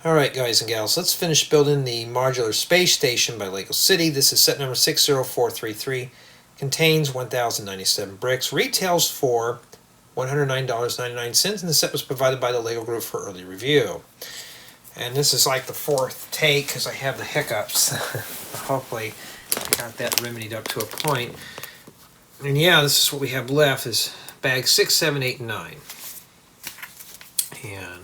Alright guys and gals, let's finish building the Modular Space Station by LEGO City. This is set number 60433. Contains 1,097 bricks. Retails for $109.99, and the set was provided by the LEGO Group for early review. And this is like the fourth take because I have the hiccups. Hopefully I got that remedied up to a point. And yeah, this is what we have left is bags 6, 7, 8, and 9. And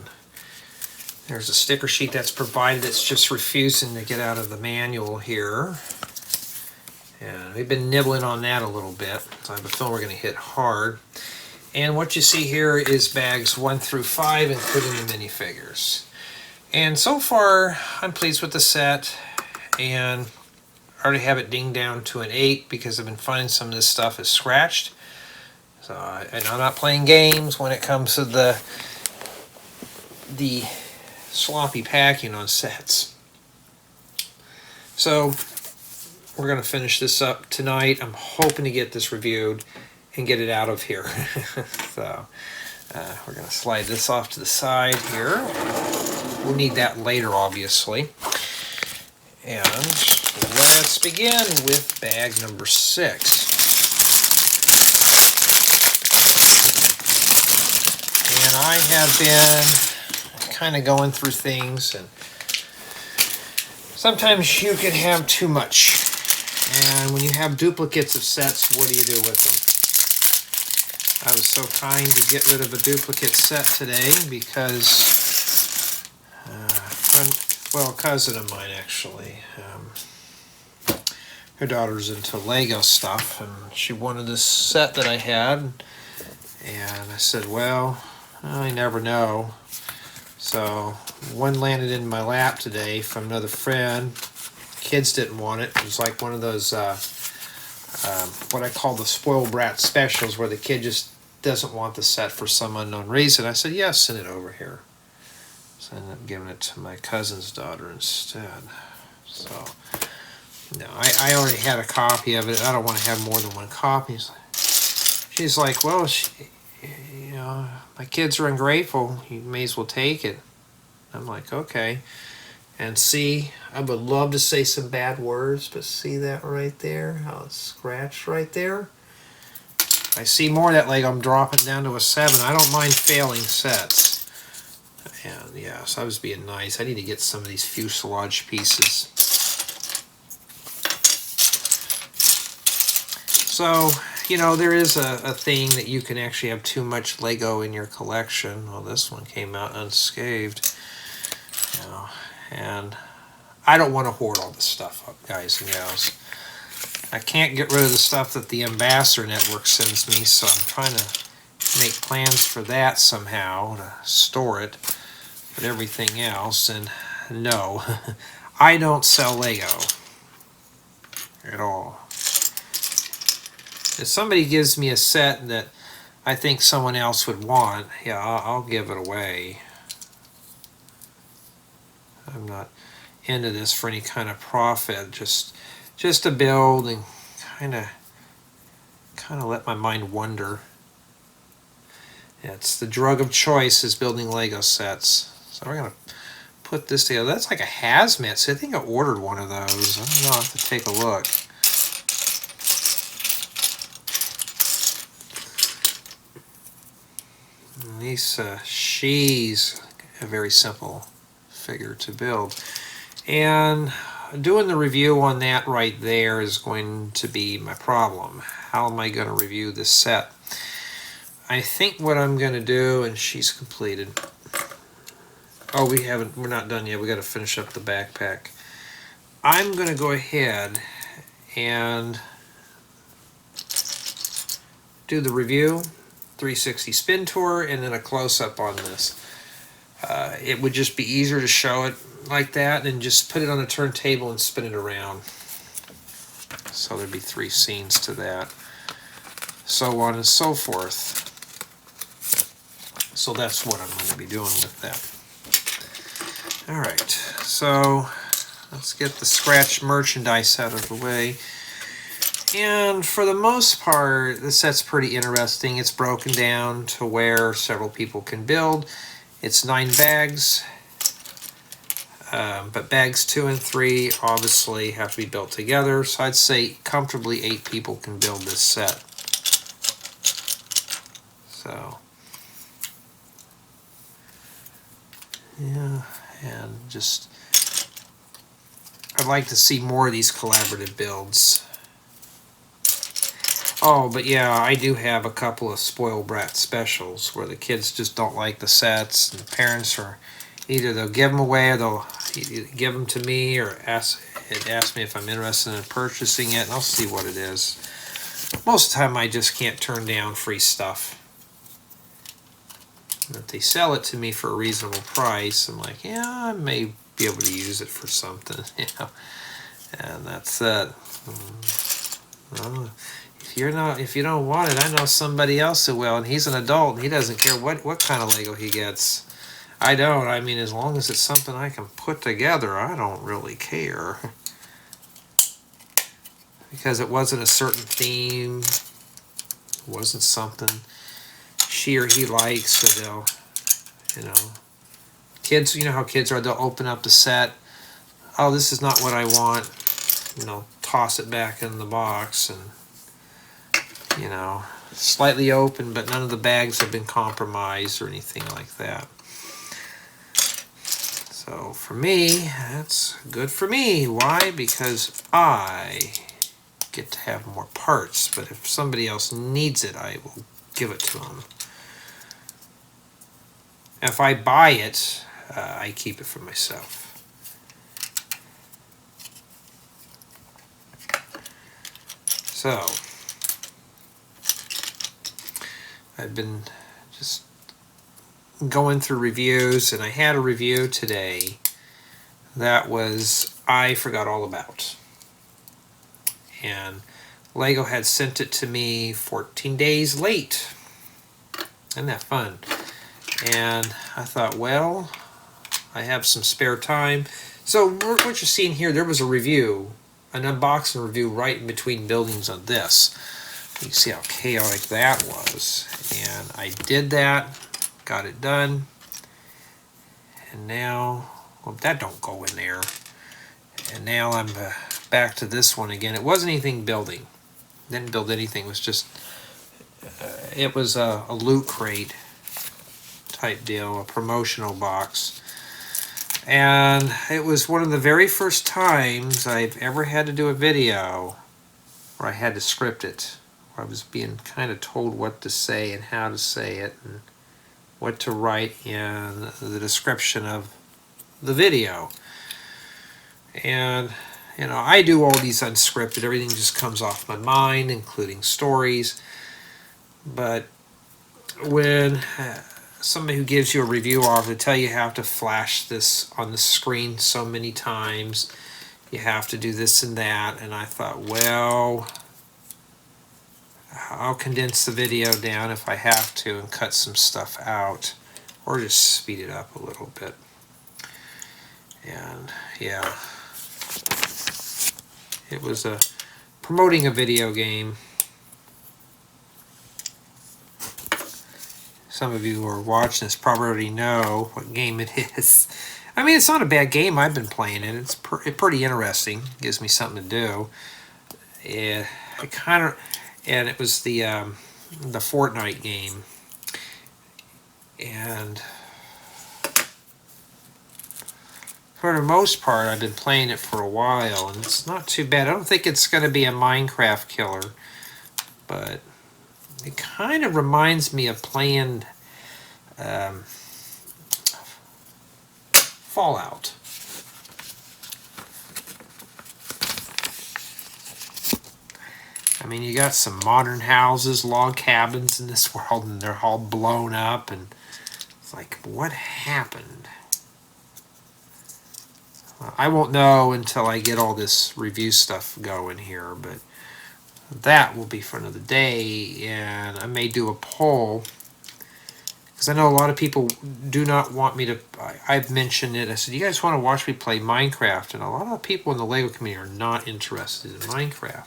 there's a sticker sheet that's provided. It's just refusing to get out of the manual here. And we've been nibbling on that a little bit. So I have a feeling we're going to hit hard. And what you see here is bags 1 through 5, including the minifigures. And so far, I'm pleased with the set. And I already have it dinged down to an 8 because I've been finding some of this stuff is scratched. So and I'm not playing games when it comes to the sloppy packing on sets. So we're going to finish this up tonight. I'm hoping to get this reviewed and get it out of here. So we're going to slide this off to the side here. We'll need that later, obviously. And let's begin with bag number 6. And I have been kind of going through things, and sometimes you can have too much. And when you have duplicates of sets, what do you do with them? I was so kind to get rid of a duplicate set today because a cousin of mine actually, her daughter's into Lego stuff, and she wanted this set that I had, and I said, well, I never know. So one landed in my lap today from another friend. Kids didn't want it. It was like one of those what I call the spoiled brat specials, where the kid just doesn't want the set for some unknown reason. I said, yes, send it over here. So I ended up giving it to my cousin's daughter instead. So no, I already had a copy of it. I don't want to have more than one copy. She's like, well, you know, my kids are ungrateful. You may as well take it. I'm like, okay. And see, I would love to say some bad words, but see that right there? How it's scratched right there? I see more of that Lego, I'm dropping down to a 7. I don't mind failing sets. And yeah, so I was being nice. I need to get some of these fuselage pieces. So, you know, there is a thing that you can actually have too much Lego in your collection. Well, this one came out unscathed. You know, and I don't want to hoard all this stuff up, guys and gals. I can't get rid of the stuff that the Ambassador Network sends me, so I'm trying to make plans for that somehow, to store it. But everything else, and no, I don't sell Lego at all. If somebody gives me a set that I think someone else would want, yeah, I'll give it away. I'm not into this for any kind of profit, just to build and kind of let my mind wander. It's the drug of choice is building Lego sets. So we're gonna put this together. That's like a hazmat set. I think I ordered one of those. I don't know. I'll have to take a look. Lisa, she's a very simple figure to build. And doing the review on that right there is going to be my problem. How am I going to review this set? I think what I'm going to do, and she's completed. Oh, we're not done yet. We got to finish up the backpack. I'm going to go ahead and do the review, 360 spin tour, and then a close-up on this. It would just be easier to show it like that and just put it on a turntable and spin it around. So there'd be 3 scenes to that. So on and so forth. So that's what I'm going to be doing with that. Alright, so let's get the scratch merchandise out of the way. And for the most part, the set's pretty interesting. It's broken down to where several people can build. It's 9 bags. But bags 2 and 3 obviously have to be built together. So I'd say comfortably 8 people can build this set. So, yeah, and just, I'd like to see more of these collaborative builds. Oh, but yeah, I do have a couple of spoiled brat specials where the kids just don't like the sets, and the parents are either they'll give them away or they'll give them to me or ask me if I'm interested in purchasing it, and I'll see what it is. Most of the time I just can't turn down free stuff. And if they sell it to me for a reasonable price, I'm like, yeah, I may be able to use it for something, you know. And that's it. Well, if you don't want it, I know somebody else who will, and he's an adult and he doesn't care what kind of Lego he gets. I don't. I mean, as long as it's something I can put together, I don't really care. Because it wasn't a certain theme, it wasn't something she or he likes, so they'll, you know, kids, you know how kids are, they'll open up the set, oh, this is not what I want, you know, toss it back in the box, and, you know, slightly open, but none of the bags have been compromised or anything like that. So for me, that's good for me. Why? Because I get to have more parts, but if somebody else needs it, I will give it to them. If I buy it, I keep it for myself. So, I've been just going through reviews, and I had a review today that was I forgot all about. And Lego had sent it to me 14 days late. Isn't that fun? And I thought, well, I have some spare time. So what you're seeing here, there was a review, an unboxing review right in between buildings on this. You can see how chaotic that was. And I did that, got it done. And now, well, that don't go in there. And now I'm back to this one again. It wasn't anything building. Didn't build anything. It was just, it was a loot crate type deal, a promotional box. And it was one of the very first times I've ever had to do a video where I had to script it, where I was being kind of told what to say and how to say it and what to write in the description of the video. And, you know, I do all these unscripted, everything just comes off my mind, including stories. But when somebody who gives you a review offer to tell you have to flash this on the screen so many times, you have to do this and that, and I thought, well, I'll condense the video down if I have to and cut some stuff out, or just speed it up a little bit. And yeah, it was promoting a video game. Some of you who are watching this probably already know what game it is. I mean, it's not a bad game. I've been playing it. It's pretty interesting. It gives me something to do. And it was the Fortnite game. And for the most part, I've been playing it for a while, and it's not too bad. I don't think it's going to be a Minecraft killer, but it kind of reminds me of playing Fallout. I mean, you got some modern houses, log cabins in this world, and they're all blown up, and it's like, what happened? I won't know until I get all this review stuff going here, but that will be for another day, and I may do a poll, because I know a lot of people do not want me to. I've mentioned it. I said, you guys want to watch me play Minecraft? And a lot of people in the Lego community are not interested in Minecraft.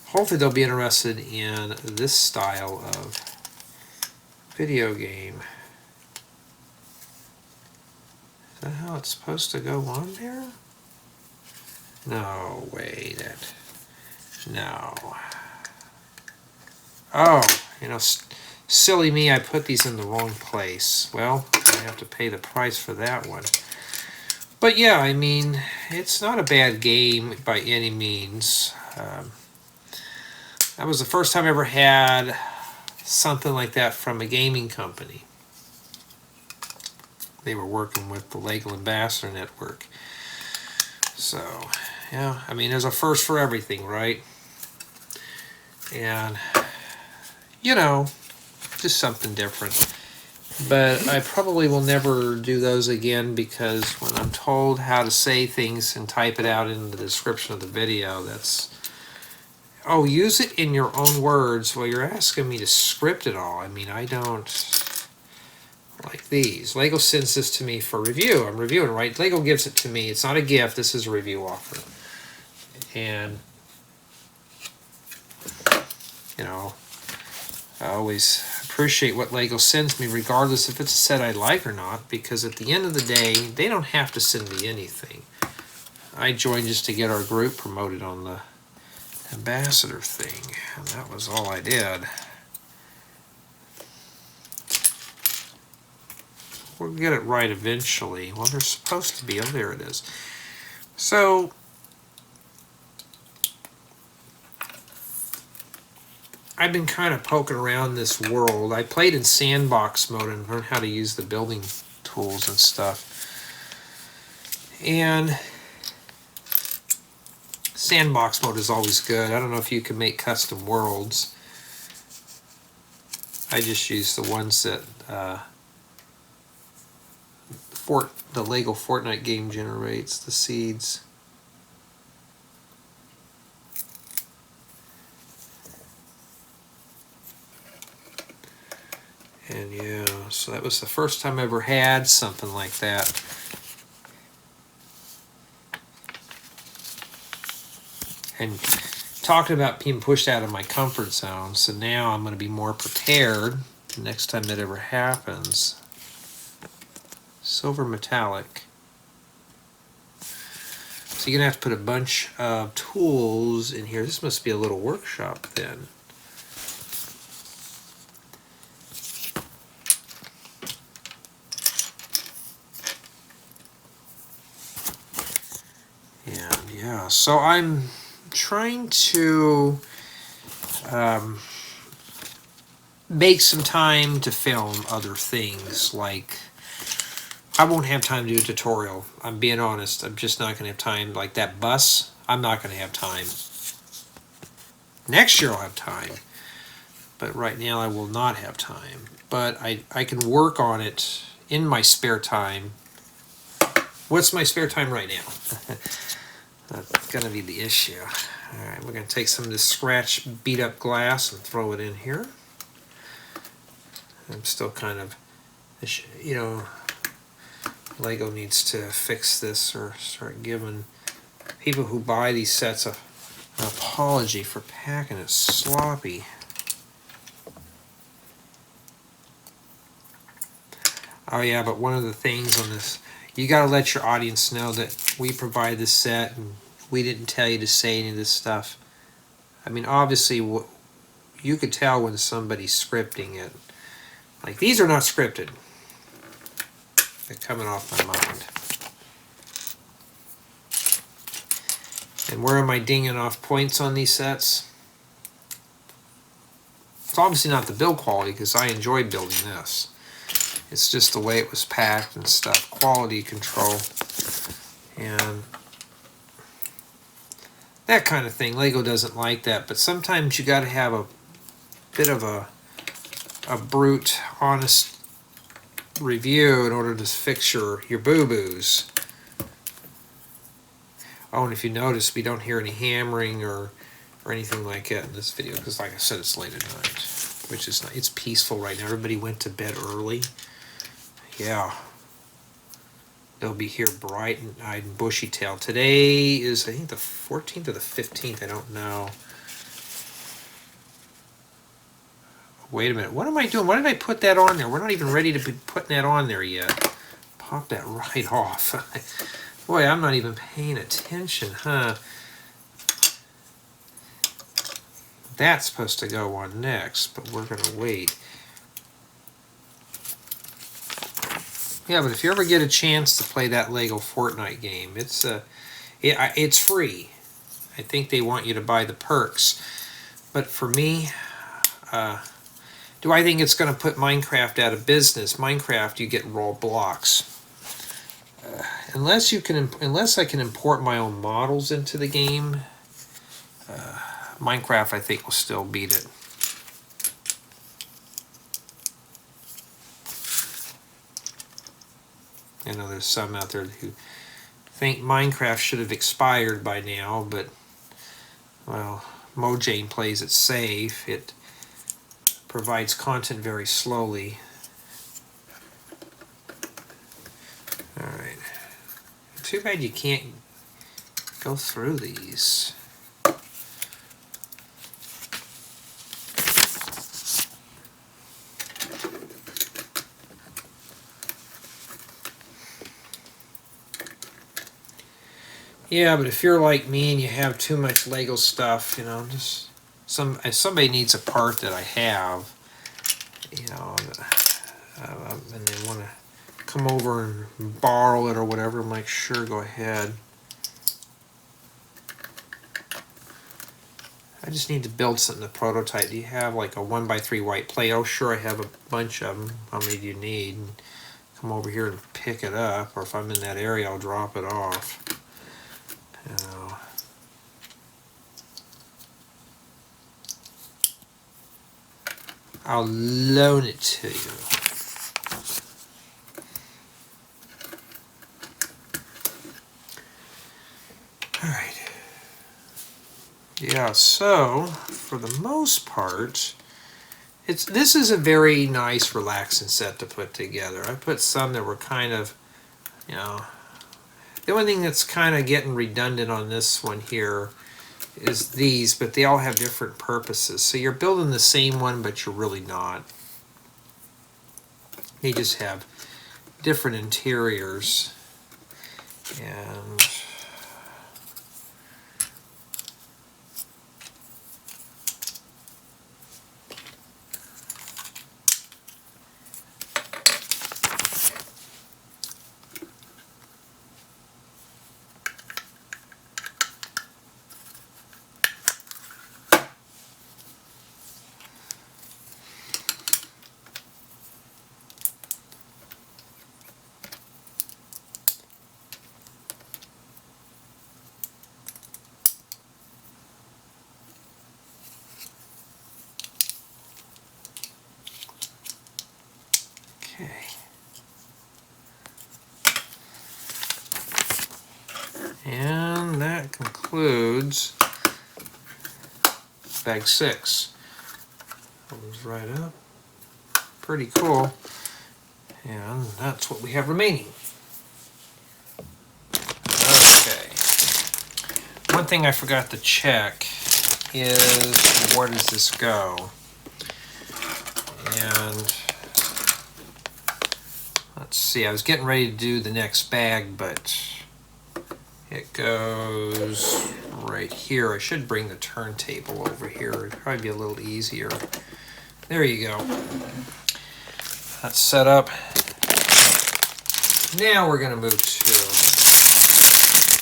Hopefully they'll be interested in this style of video game. the hell, it's supposed to go on there? No way, no. Oh, you know, silly me, I put these in the wrong place. Well, I have to pay the price for that one. But yeah, I mean, it's not a bad game by any means. That was the first time I ever had something like that from a gaming company. They were working with the LEGO Ambassador Network. So, yeah, I mean, there's a first for everything, right? And, you know, just something different. But I probably will never do those again, because when I'm told how to say things and type it out in the description of the video, that's, oh, use it in your own words. Well, you're asking me to script it all. I mean, I don't like these. LEGO sends this to me for review. I'm reviewing, right? LEGO gives it to me. It's not a gift. This is a review offer. And, you know, I always appreciate what LEGO sends me, regardless if it's a set I like or not, because at the end of the day, they don't have to send me anything. I joined just to get our group promoted on the ambassador thing, and that was all I did. We'll get it right eventually. Well, they're supposed to be. Oh, there it is. So, I've been kind of poking around this world. I played in sandbox mode and learned how to use the building tools and stuff. And sandbox mode is always good. I don't know if you can make custom worlds. I just use the ones that the LEGO Fortnite game generates, the seeds. And yeah, so that was the first time I ever had something like that. And talking about being pushed out of my comfort zone, so now I'm going to be more prepared the next time that ever happens. Silver metallic. So you're going to have to put a bunch of tools in here. This must be a little workshop then. And yeah, so I'm trying to make some time to film other things. Like, I won't have time to do a tutorial. I'm being honest. I'm just not going to have time. Like that bus, I'm not going to have time. Next year I'll have time. But right now I will not have time. But I can work on it in my spare time. What's my spare time right now? That's going to be the issue. Alright, we're going to take some of this scratch beat up glass and throw it in here. I'm still kind of, you know, LEGO needs to fix this or start giving people who buy these sets an apology for packing it sloppy. Oh yeah, but one of the things on this, you got to let your audience know that we provide this set and we didn't tell you to say any of this stuff. I mean, obviously, you could tell when somebody's scripting it. Like, these are not scripted. They're coming off my mind. And where am I dinging off points on these sets? It's obviously not the build quality, because I enjoy building this. It's just the way it was packed and stuff. Quality control. And that kind of thing. LEGO doesn't like that, but sometimes you got to have a bit of a brute, honest review in order to fix your boo-boos. Oh, and if you notice, we don't hear any hammering or anything like that in this video, because like I said, it's late at night, which is not, it's peaceful right now. Everybody went to bed early. Yeah. They'll be here bright-eyed and bushy-tailed. Today is, I think, the 14th or the 15th. I don't know. Wait a minute. What am I doing? Why did I put that on there? We're not even ready to be putting that on there yet. pop that right off. Boy, I'm not even paying attention, huh? That's supposed to go on next, but we're going to wait. Yeah, but if you ever get a chance to play that Lego Fortnite game, it's free. I think they want you to buy the perks. But for me, do I think it's going to put Minecraft out of business? Minecraft, you get raw blocks. Unless I can import my own models into the game, Minecraft I think will still beat it. I know there's some out there who think Minecraft should have expired by now, but well, Mojang plays it safe. It provides content very slowly. Alright. Too bad you can't go through these. Yeah, but if you're like me and you have too much Lego stuff, you know, just if somebody needs a part that I have, you know, and they want to come over and borrow it or whatever, I'm like, sure, go ahead. I just need to build something to prototype. Do you have like a 1x3 white plate? Oh, sure, I have a bunch of them. How many do you need? And come over here and pick it up, or if I'm in that area, I'll drop it off. I'll loan it to you. All right. Yeah, so for the most part, this is a very nice, relaxing set to put together. I put some that were kind of, you know, the only thing that's kind of getting redundant on this one here is these, but they all have different purposes. So you're building the same one, but you're really not. They just have different interiors. And and that concludes bag 6. Opens right up. Pretty cool. And that's what we have remaining. Okay. One thing I forgot to check is where does this go? And let's see, I was getting ready to do the next bag, but it goes right here. I should bring the turntable over here. It'd probably be a little easier. There you go. That's set up. Now we're going to move to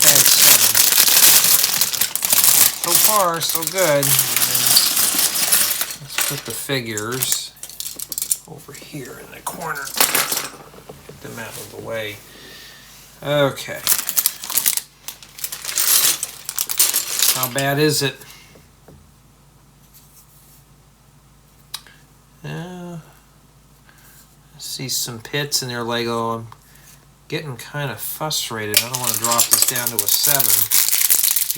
bag 7. So far, so good. Let's put the figures over here in the corner. Get them out of the way. Okay. How bad is it? I see some pits in there, Lego. I'm getting kind of frustrated. I don't want to drop this down to a 7.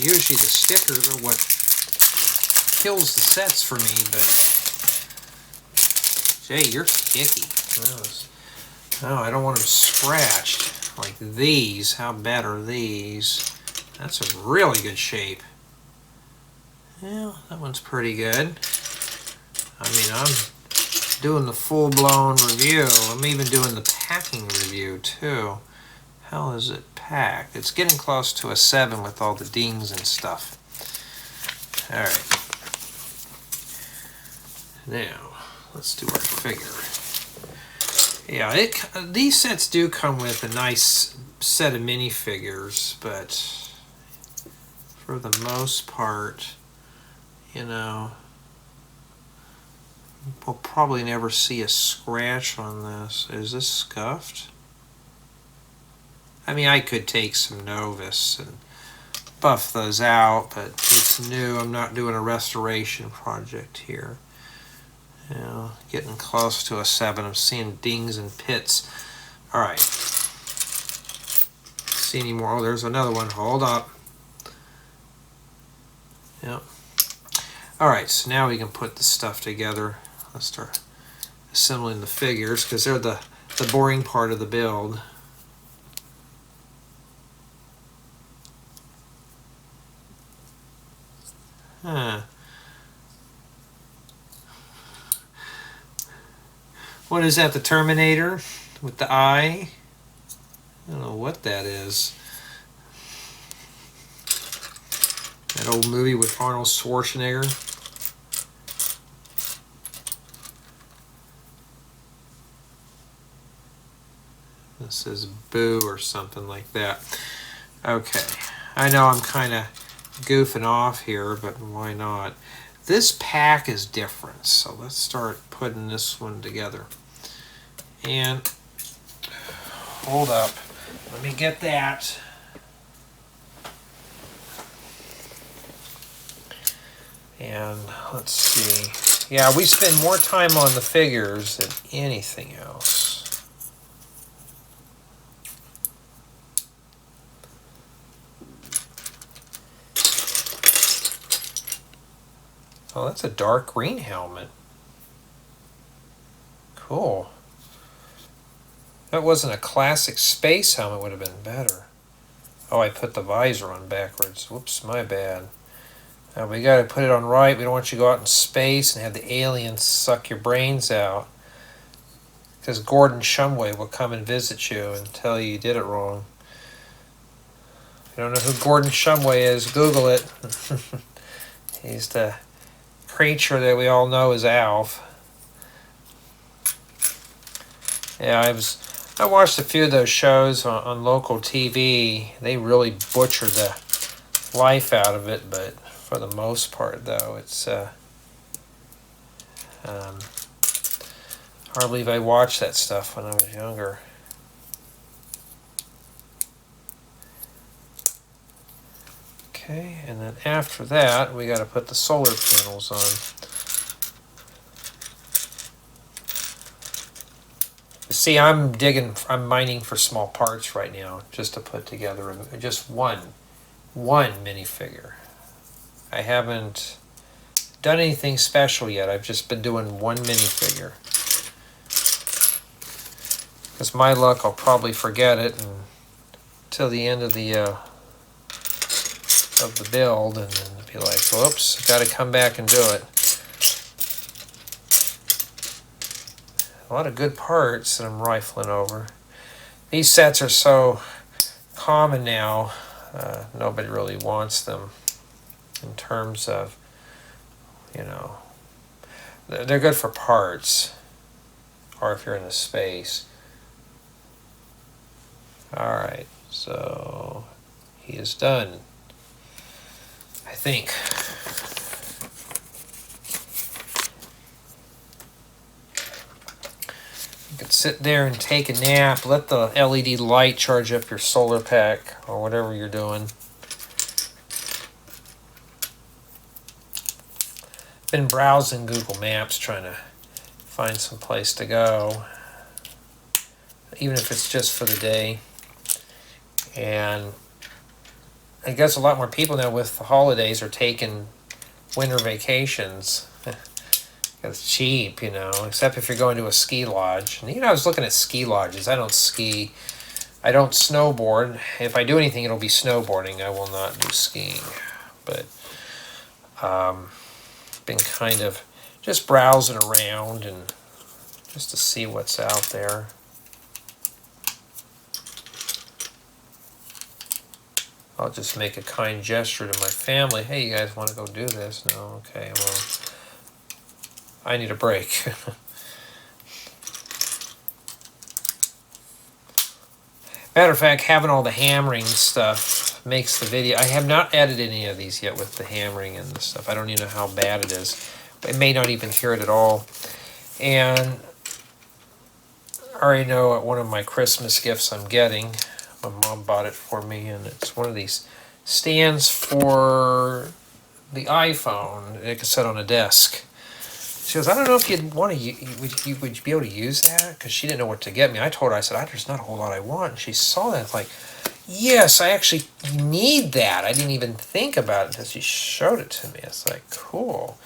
Usually the stickers are what kills the sets for me, but Jay, you're kicky. No, I don't want them scratched like these. How bad are these? That's a really good shape. Well, that one's pretty good. I mean, doing the full-blown review. I'm even doing the packing review too. How is it packed? It's getting close to a 7 with all the dings and stuff. All right. Now, let's do our figure. Yeah, these sets do come with a nice set of minifigures, but for the most part, you know, we'll probably never see a scratch on this. Is this scuffed? I mean, I could take some Novus and buff those out, but it's new. I'm not doing a restoration project here. You know, getting close to a 7. I'm seeing dings and pits. All right. See any more? Oh, there's another one. Hold up. Yep. All right, so now we can put the stuff together. Let's start assembling the figures because they're the boring part of the build. Huh. What is that, the Terminator with the eye? I don't know what that is. That old movie with Arnold Schwarzenegger. This is Boo or something like that. Okay, I know I'm kind of goofing off here, but why not? This pack is different, so let's start putting this one together. And hold up, let me get that. And let's see. Yeah, we spend more time on the figures than anything else. Oh, that's a dark green helmet. Cool. If that wasn't a classic space helmet, would have been better. Oh, I put the visor on backwards. Whoops, my bad. Now we got to put it on right. We don't want you to go out in space and have the aliens suck your brains out. Because Gordon Shumway will come and visit you and tell you did it wrong. If you don't know who Gordon Shumway is, Google it. He's the creature that we all know as Alf. Yeah, I watched a few of those shows on local TV. They really butchered the life out of it, but for the most part, though, it's hard to believe I watched that stuff when I was younger. Okay, and then after that, we got to put the solar panels on. See, I'm mining for small parts right now, just to put together just one minifigure. I haven't done anything special yet. I've just been doing one minifigure. Because my luck, I'll probably forget it until the end of the build, and then be like, whoops, got to come back and do it. A lot of good parts that I'm rifling over. These sets are so common now, nobody really wants them in terms of, you know, they're good for parts, or if you're in the space. Alright, so he is done, I think. You could sit there and take a nap, let the LED light charge up your solar pack or whatever you're doing. Been browsing Google Maps trying to find some place to go, even if it's just for the day. And I guess a lot more people now with the holidays are taking winter vacations. It's cheap, you know, except if you're going to a ski lodge. And, you know, I was looking at ski lodges. I don't ski. I don't snowboard. If I do anything, it'll be snowboarding. I will not do skiing. But been kind of just browsing around and just to see what's out there. I'll just make a kind gesture to my family. Hey, you guys want to go do this? No? Okay, well, I need a break. Matter of fact, having all the hammering stuff makes the video... I have not edited any of these yet with the hammering and the stuff. I don't even know how bad it is. I may not even hear it at all. And I already know one of my Christmas gifts I'm getting. My mom bought it for me, and it's one of these stands for the iPhone. It can sit on a desk. She goes, I don't know if you'd want to, would you be able to use that? Because she didn't know what to get me. I told her, I said, there's not a whole lot I want. And she saw that, like, yes, I actually need that. I didn't even think about it until she showed it to me. It's like, cool.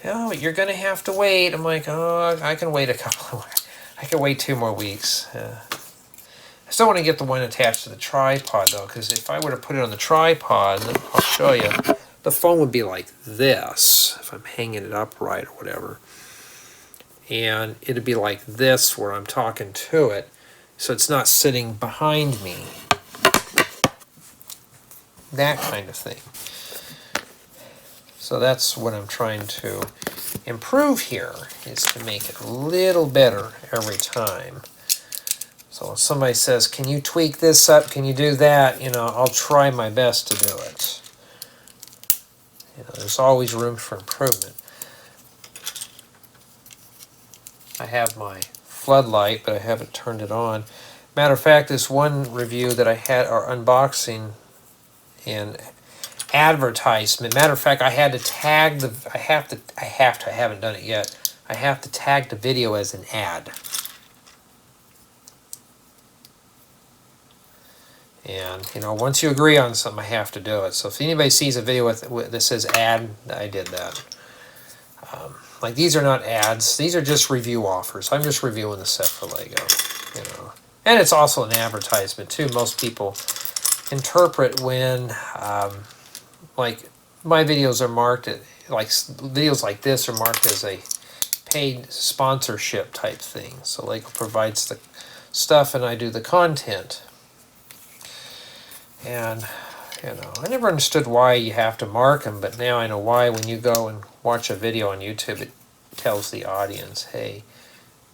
Oh, you're going to have to wait. I'm like, oh, I can wait a couple of weeks. I can wait 2 more weeks. I still want to get the one attached to the tripod, though, because if I were to put it on the tripod, I'll show you, the phone would be like this, if I'm hanging it upright or whatever. And it'd be like this where I'm talking to it, so it's not sitting behind me. That kind of thing. So that's what I'm trying to improve here, is to make it a little better every time. So if somebody says, can you tweak this up, can you do that, I'll try my best to do it. There's always room for improvement. I have my floodlight, but I haven't turned it on. Matter of fact, this one review that I had, or unboxing and advertisement. Matter of fact, I had to tag the, I haven't done it yet. I have to tag the video as an ad. And, once you agree on something, I have to do it. So if anybody sees a video that says ad, I did that. Like, these are not ads. These are just review offers. I'm just reviewing the set for Lego, And it's also an advertisement, too. Most people interpret when, like, my videos are marked, videos like this are marked as a paid sponsorship type thing. So Lego provides the stuff and I do the content. And, I never understood why you have to mark them, but now I know why. When you go and watch a video on YouTube, it tells the audience, hey,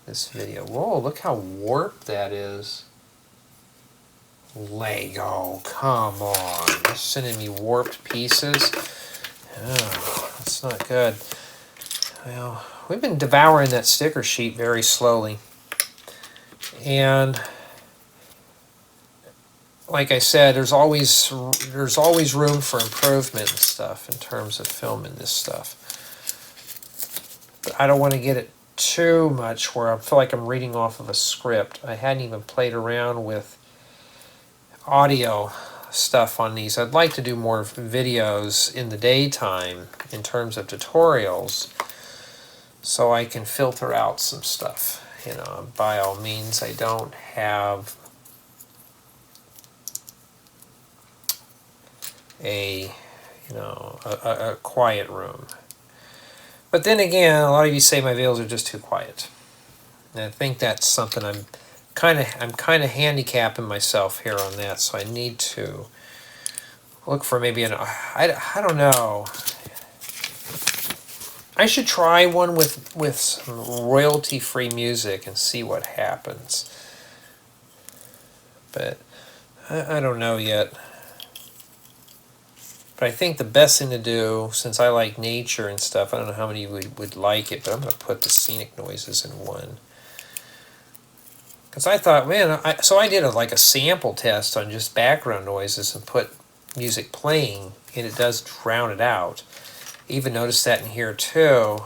this video, whoa, look how warped that is. Lego, come on. You're sending me warped pieces? Oh, that's not good. Well, we've been devouring that sticker sheet very slowly. And like I said, there's always room for improvement and stuff in terms of filming this stuff. But I don't want to get it too much where I feel like I'm reading off of a script. I hadn't even played around with audio stuff on these. I'd like to do more videos in the daytime in terms of tutorials so I can filter out some stuff. By all means, I don't have a quiet room. But then again, a lot of you say my videos are just too quiet. And I think that's something I'm kind of handicapping myself here on that, so I need to look for maybe I don't know. I should try one with some royalty-free music and see what happens. But I don't know yet. But I think the best thing to do, since I like nature and stuff, I don't know how many would like it, but I'm going to put the scenic noises in one. Because I thought, man, so I did a sample test on just background noises and put music playing, and it does drown it out. Even noticed that in here too.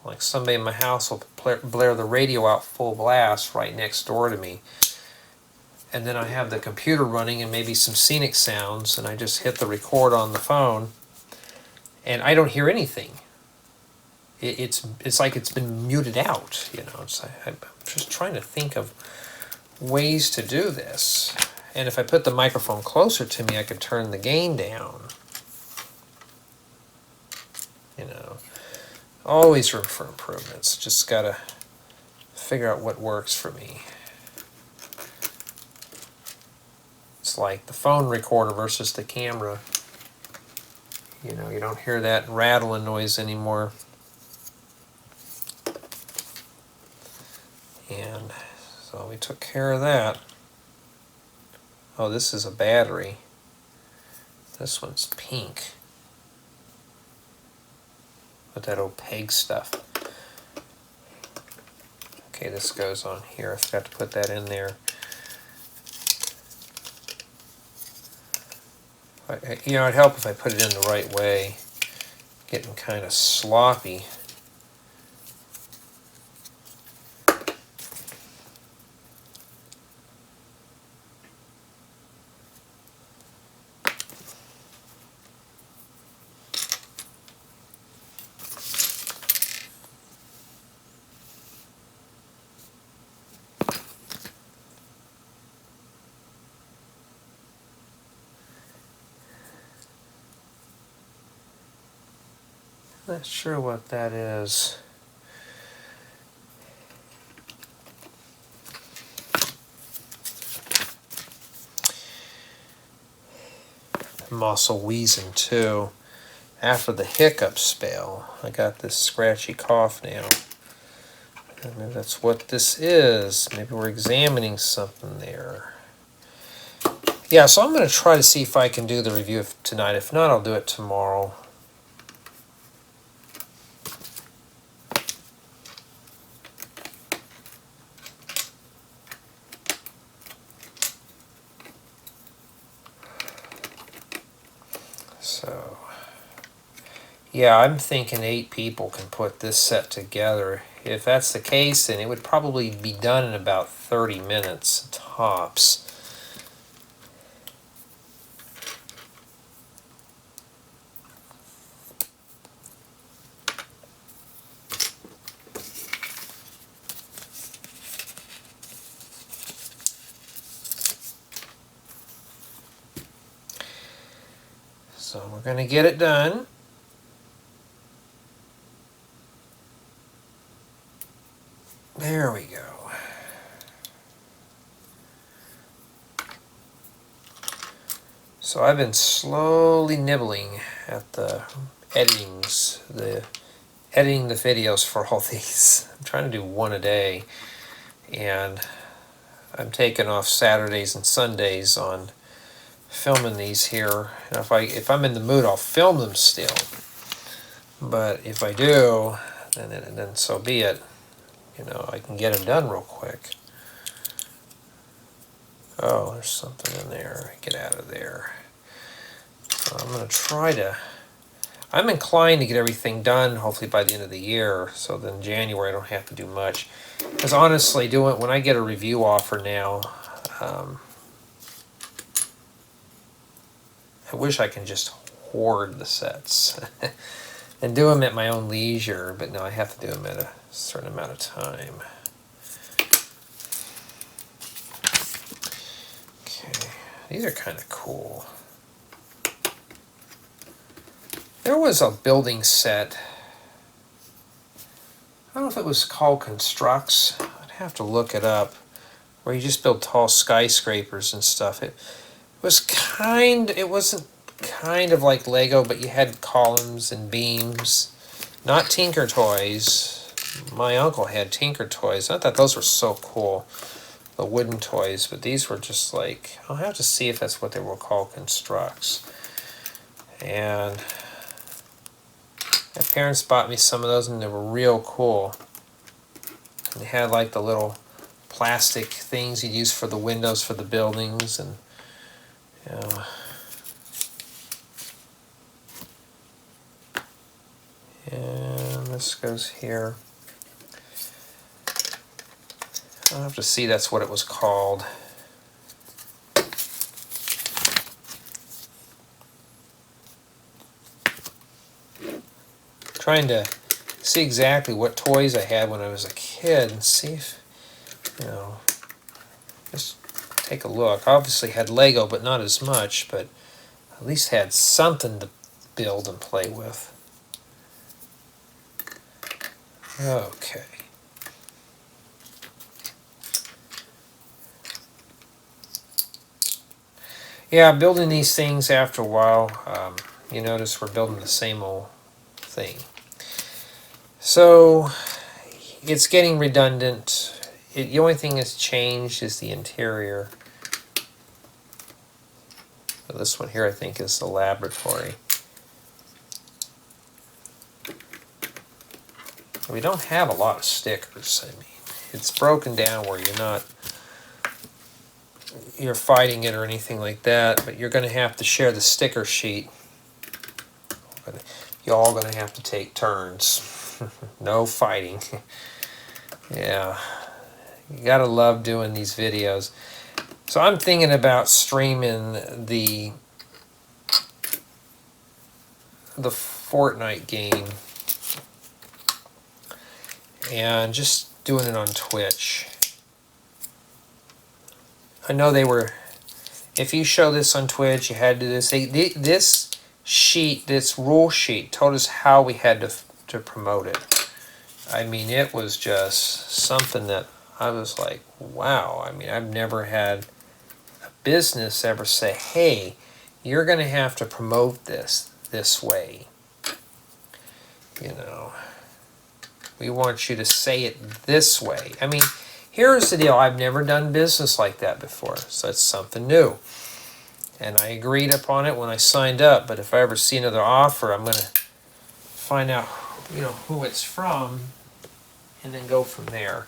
Like somebody in my house will blare the radio out full blast right next door to me. And then I have the computer running and maybe some scenic sounds, and I just hit the record on the phone, and I don't hear anything. It's like it's been muted out, I'm just trying to think of ways to do this. And if I put the microphone closer to me, I could turn the gain down. Always room for improvements. Just gotta figure out what works for me. It's like the phone recorder versus the camera. You know, you don't hear that rattling noise anymore. And so we took care of that. Oh, this is a battery. This one's pink. With that opaque stuff. Okay, this goes on here. I forgot to put that in there. You know, it'd help if I put it in the right way. Getting kind of sloppy. Not sure what that is. I'm also wheezing too. After the hiccup spell, I got this scratchy cough now. Maybe that's what this is. Maybe we're examining something there. Yeah, so I'm going to try to see if I can do the review tonight. If not, I'll do it tomorrow. So, yeah, I'm thinking 8 people can put this set together. If that's the case, then it would probably be done in about 30 minutes tops. So we're going to get it done. There we go. So I've been slowly nibbling at the editing the videos for all these. I'm trying to do one a day, and I'm taking off Saturdays and Sundays on filming these here. And if I'm in the mood, I'll film them still. But if I do, then so be it. You know, I can get them done real quick. Oh, there's something in there. Get out of there. So I'm going to try to... I'm inclined to get everything done, hopefully by the end of the year, so then January I don't have to do much. Because honestly, when I get a review offer now, I wish I can just hoard the sets and do them at my own leisure, but no, I have to do them at a certain amount of time. Okay, these are kind of cool. There was a building set, I don't know if it was called Constructs, I'd have to look it up, where you just build tall skyscrapers and stuff. It wasn't kind of like Lego, but you had columns and beams. Not Tinker Toys. My uncle had Tinker Toys. I thought those were so cool, the wooden toys, but these were just like, I'll have to see if that's what they were called, Constructs. And my parents bought me some of those, and they were real cool. And they had like the little plastic things you use for the windows for the buildings, and you know. And this goes here. I'll have to see that's what it was called. Trying to see exactly what toys I had when I was a kid and see if, you know, just take a look. Obviously had Lego, but not as much, but at least had something to build and play with. Okay. Yeah, building these things after a while, you notice we're building the same old thing. So it's getting redundant. The only thing that's changed is the interior. This one here, I think, is the laboratory. We don't have a lot of stickers. I mean, it's broken down where you're fighting it or anything like that, but you're going to have to share the sticker sheet. You're all going to have to take turns. No fighting. Yeah, you gotta love doing these videos. So I'm thinking about streaming the Fortnite game and just doing it on Twitch. I know they were, if you show this on Twitch, you had to do this. This sheet, this rule sheet, told us how we had to promote it. I mean, it was just something that I was like, wow. I mean, I've never had a business ever say, hey, you're going to have to promote this way. You know, we want you to say it this way. I mean, here's the deal. I've never done business like that before, so it's something new. And I agreed upon it when I signed up, but if I ever see another offer, I'm going to find out, you know, who it's from, and then go from there.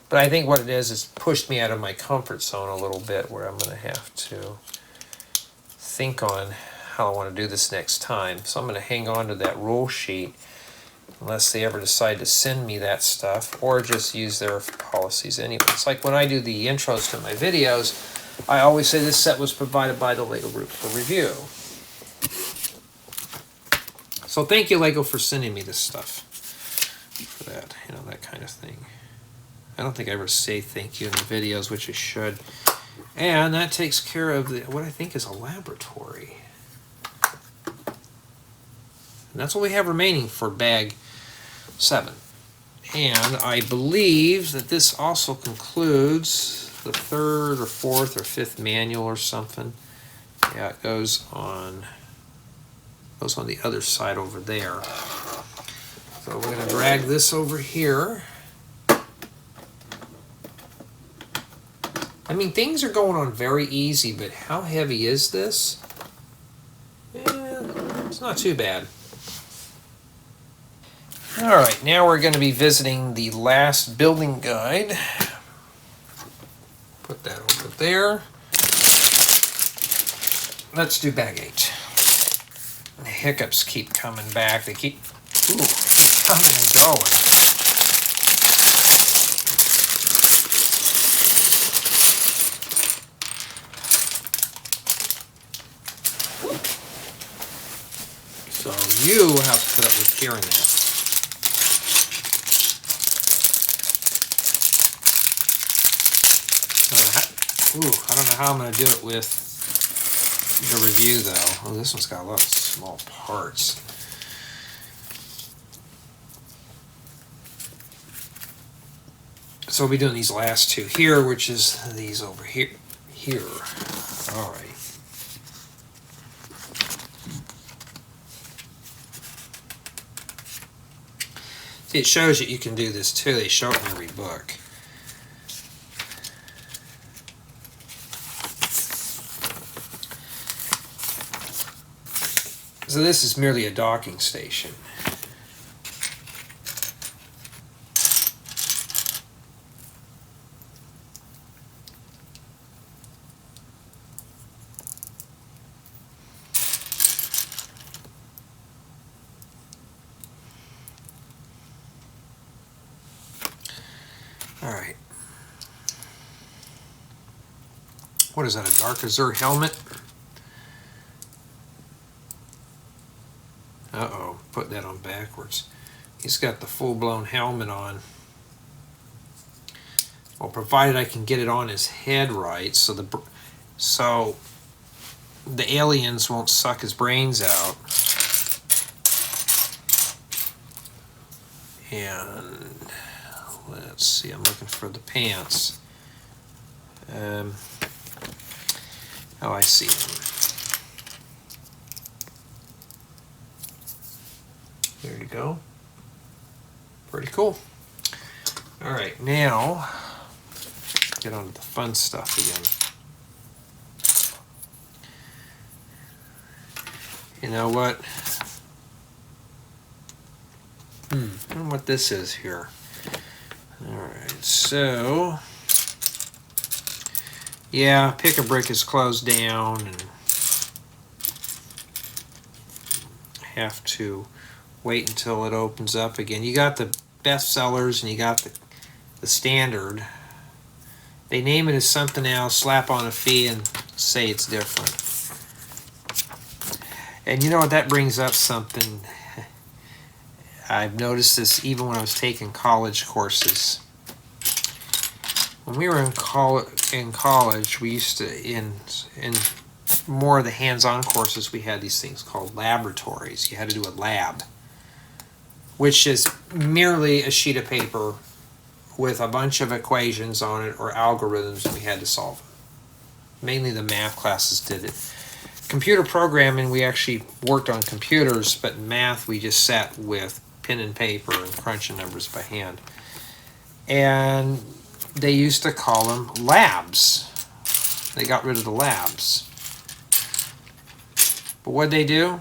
But I think what it is pushed me out of my comfort zone a little bit, where I'm going to have to think on how I want to do this next time. So I'm going to hang on to that rule sheet unless they ever decide to send me that stuff, or just use their policies anyway. It's like when I do the intros to my videos, I always say this set was provided by the LEGO Group for review. So thank you, LEGO, for sending me this stuff. For that, you know, that kind of thing. I don't think I ever say thank you in the videos, which I should. And that takes care of what I think is a laboratory. And that's what we have remaining for bag 7. And I believe that this also concludes the 3rd or 4th or 5th manual or something. Yeah, it goes on the other side over there. So we're going to drag this over here. I mean, things are going on very easy, but how heavy is this? It's not too bad. Alright, now we're going to be visiting the last building guide. Put that over there. Let's do bag 8. The hiccups keep coming back. They keep coming and going. So you have to put up with hearing that. I don't know how I'm going to do it with the review, though. Oh, this one's got a lot of small parts. So we'll be doing these last two here, which is these over here. All right. See, it shows you can do this too. They show it in every book. So this is merely a docking station. All right. What is that, a dark azure helmet? Uh-oh, put that on backwards. He's got the full-blown helmet on. Well, provided I can get it on his head right, so the aliens won't suck his brains out. And let's see, I'm looking for the pants. Oh, I see. There you go. Pretty cool. All right, now get on to the fun stuff again. You know what? I don't know what this is here. All right, so yeah, Pick a Brick is closed down, and have to wait until it opens up again. You got the best sellers and you got the standard. They name it as something else, slap on a fee, and say it's different. And you know what, that brings up something. I've noticed this even when I was taking college courses. When we were in college, we used to, in more of the hands-on courses, we had these things called laboratories. You had to do a lab, which is merely a sheet of paper with a bunch of equations on it or algorithms, and we had to solve them. Mainly the math classes did it. Computer programming, we actually worked on computers, but in math, we just sat with pen and paper and crunching numbers by hand. And they used to call them labs. They got rid of the labs. But what'd they do?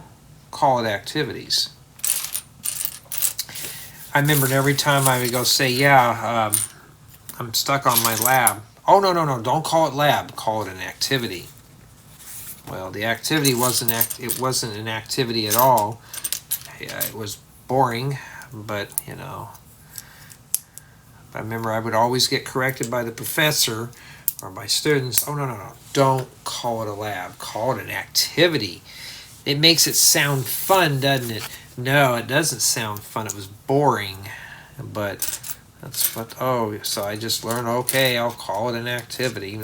Call it activities. I remembered every time I would go say, yeah, I'm stuck on my lab. Oh, no, don't call it lab. Call it an activity. Well, the activity wasn't an activity at all. Yeah, it was boring, but, you know, I remember I would always get corrected by the professor or by students. Oh, no, don't call it a lab. Call it an activity. It makes it sound fun, doesn't it? No, it doesn't sound fun. It was boring, but that's what, so I just learned, okay, I'll call it an activity.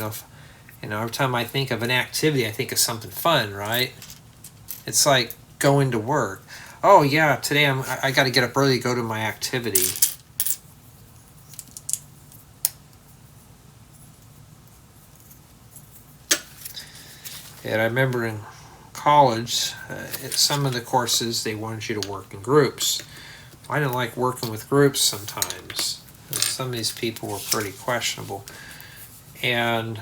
Every time I think of an activity, I think of something fun, right? It's like going to work. Oh yeah, today I got to get up early to go to my activity. And I remember in college, some of the courses, they wanted you to work in groups. I didn't like working with groups sometimes. Some of these people were pretty questionable. And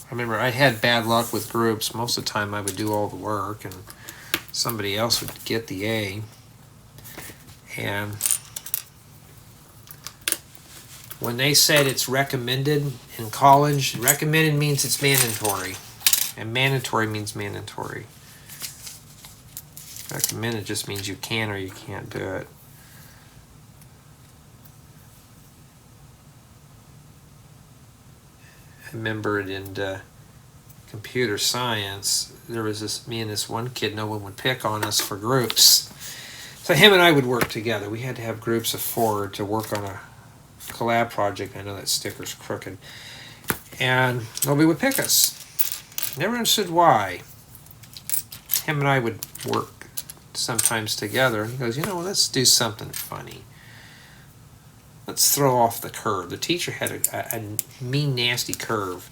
I remember I had bad luck with groups. Most of the time I would do all the work and somebody else would get the A. And when they said it's recommended in college, recommended means it's mandatory. And mandatory means mandatory. Recommended just means you can or you can't do it. I remember it in computer science, there was me and this one kid, no one would pick on us for groups. So him and I would work together. We had to have groups of 4 to work on a collab project. I know that sticker's crooked. And nobody would pick us. Never understood why. Him and I would work sometimes together. And he goes, let's do something funny. Let's throw off the curve. The teacher had a mean, nasty curve.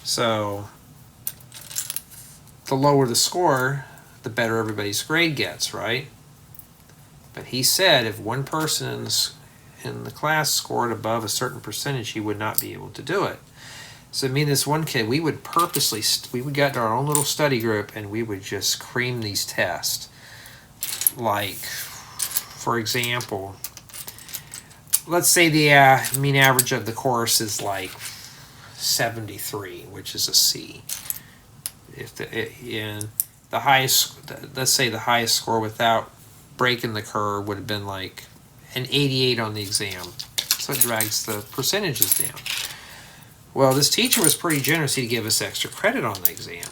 So the lower the score, the better everybody's grade gets, right? But he said if one person in the class scored above a certain percentage, he would not be able to do it. So me and this one kid, we would get our own little study group and we would just cream these tests. Like, for example, let's say the mean average of the course is like 73, which is a C. If the highest, let's say the highest score without breaking the curve would have been like an 88 on the exam. So it drags the percentages down. Well, this teacher was pretty generous. He'd give us extra credit on the exam.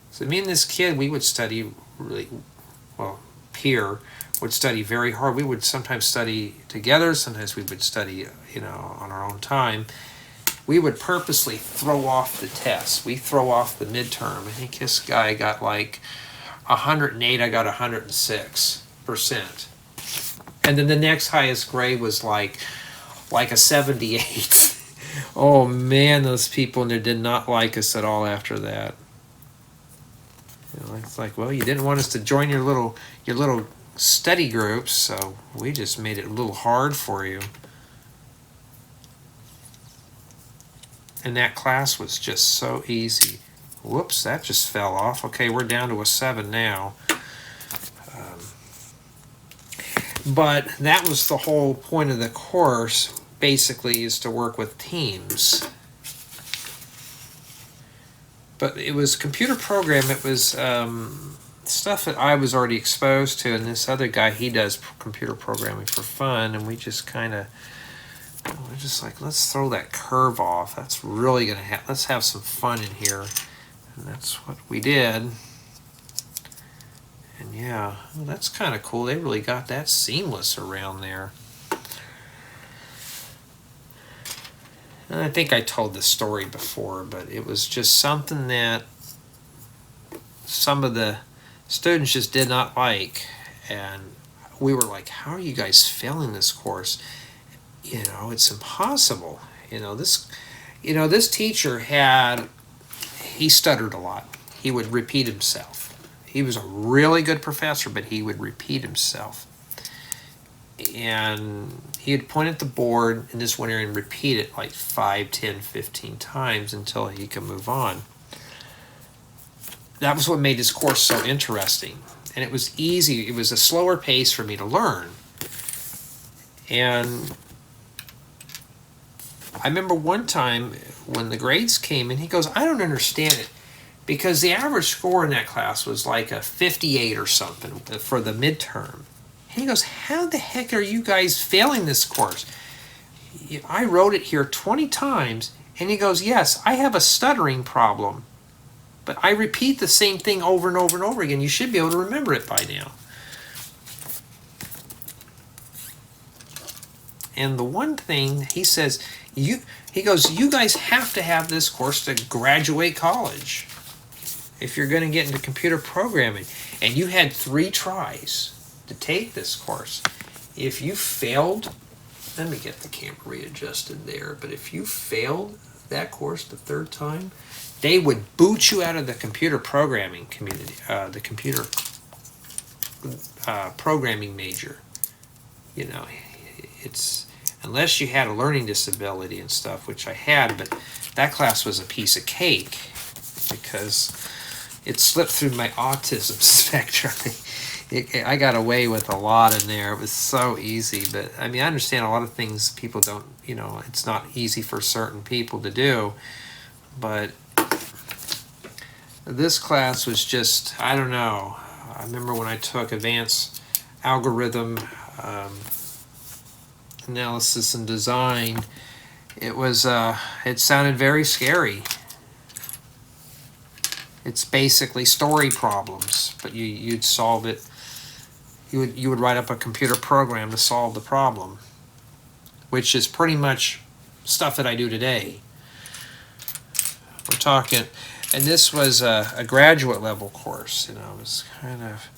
So me and this kid, we would study really, peer would study very hard. We would sometimes study together. Sometimes we would study, on our own time. We would purposely throw off the test. We throw off the midterm. I think this guy got like 108. I got 106%. And then the next highest grade was like a 78. Oh man, those people in there did not like us at all after that. You know, it's like, well, you didn't want us to join your little study groups, so we just made it a little hard for you. And that class was just so easy. Whoops, that just fell off. Okay, we're down to a 7 now. But that was the whole point of the course, basically, is to work with teams. But it was computer program, it was stuff that I was already exposed to, and this other guy, he does computer programming for fun, and we just kind of, we're just like, let's throw that curve off. That's really going to let's have some fun in here. And that's what we did. And yeah, well, that's kind of cool. They really got that seamless around there. And I think I told this story before, but it was just something that some of the students just did not like. And we were like, how are you guys failing this course? You know, it's impossible. This teacher he stuttered a lot. He would repeat himself. He was a really good professor, but he would repeat himself. And he would point at the board in this one area and repeat it like 5, 10, 15 times until he could move on. That was what made this course so interesting. And it was easy. It was a slower pace for me to learn. And I remember one time when the grades came in, he goes, I don't understand it. Because the average score in that class was like a 58 or something for the midterm. And he goes, how the heck are you guys failing this course? I wrote it here 20 times. And he goes, yes, I have a stuttering problem. But I repeat the same thing over and over and over again. You should be able to remember it by now. And the one thing he says, he goes, you guys have to have this course to graduate college if you're going to get into computer programming. And you had 3 tries to take this course. If you failed, let me get the camera readjusted there, but if you failed that course the 3rd time, they would boot you out of the computer programming community, the computer programming major. You know, it's, unless you had a learning disability and stuff, which I had, but that class was a piece of cake because it slipped through my autism spectrum. I got away with a lot in there. It was so easy, but I mean, I understand a lot of things people don't, it's not easy for certain people to do, but this class was just, I don't know. I remember when I took advanced algorithm analysis and design, it sounded very scary. It's basically story problems, but you'd solve it. You would write up a computer program to solve the problem, which is pretty much stuff that I do today. We're talking, and this was a graduate level course. It was kind of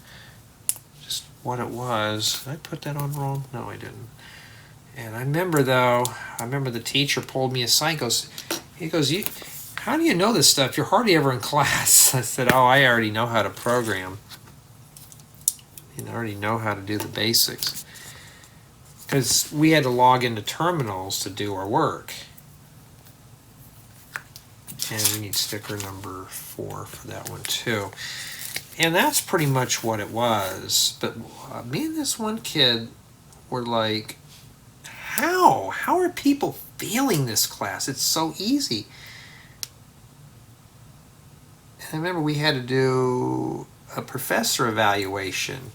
just what it was. Did I put that on wrong? No, I didn't. And I remember the teacher pulled me aside. He goes, how do you know this stuff? You're hardly ever in class. I said, oh, I already know how to program. I already know how to do the basics. Because we had to log into terminals to do our work. And we need sticker number 4 for that one too. And that's pretty much what it was. But me and this one kid were like, how? How are people failing this class? It's so easy. And I remember we had to do a professor evaluation.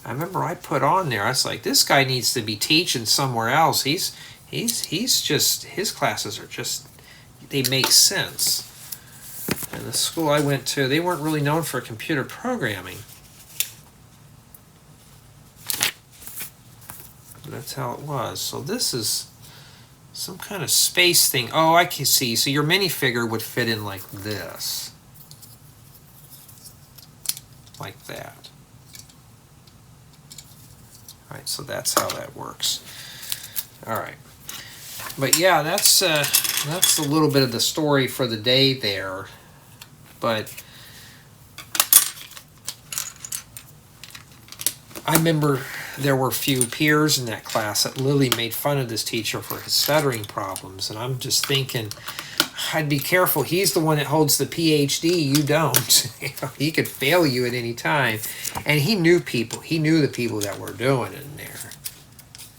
I remember I put on there, I was like, this guy needs to be teaching somewhere else. He's just, his classes are just, they make sense. And the school I went to, they weren't really known for computer programming. But that's how it was. So this is some kind of space thing. Oh, I can see. So your minifigure would fit in like this. Like that. Alright, so that's how that works. Alright. But yeah, that's a little bit of the story for the day there. But I remember there were a few peers in that class that literally made fun of this teacher for his stuttering problems, and I'm just thinking, I'd be careful. He's the one that holds the PhD. You don't. He could fail you at any time, and he knew people. He knew the people that were doing it in there.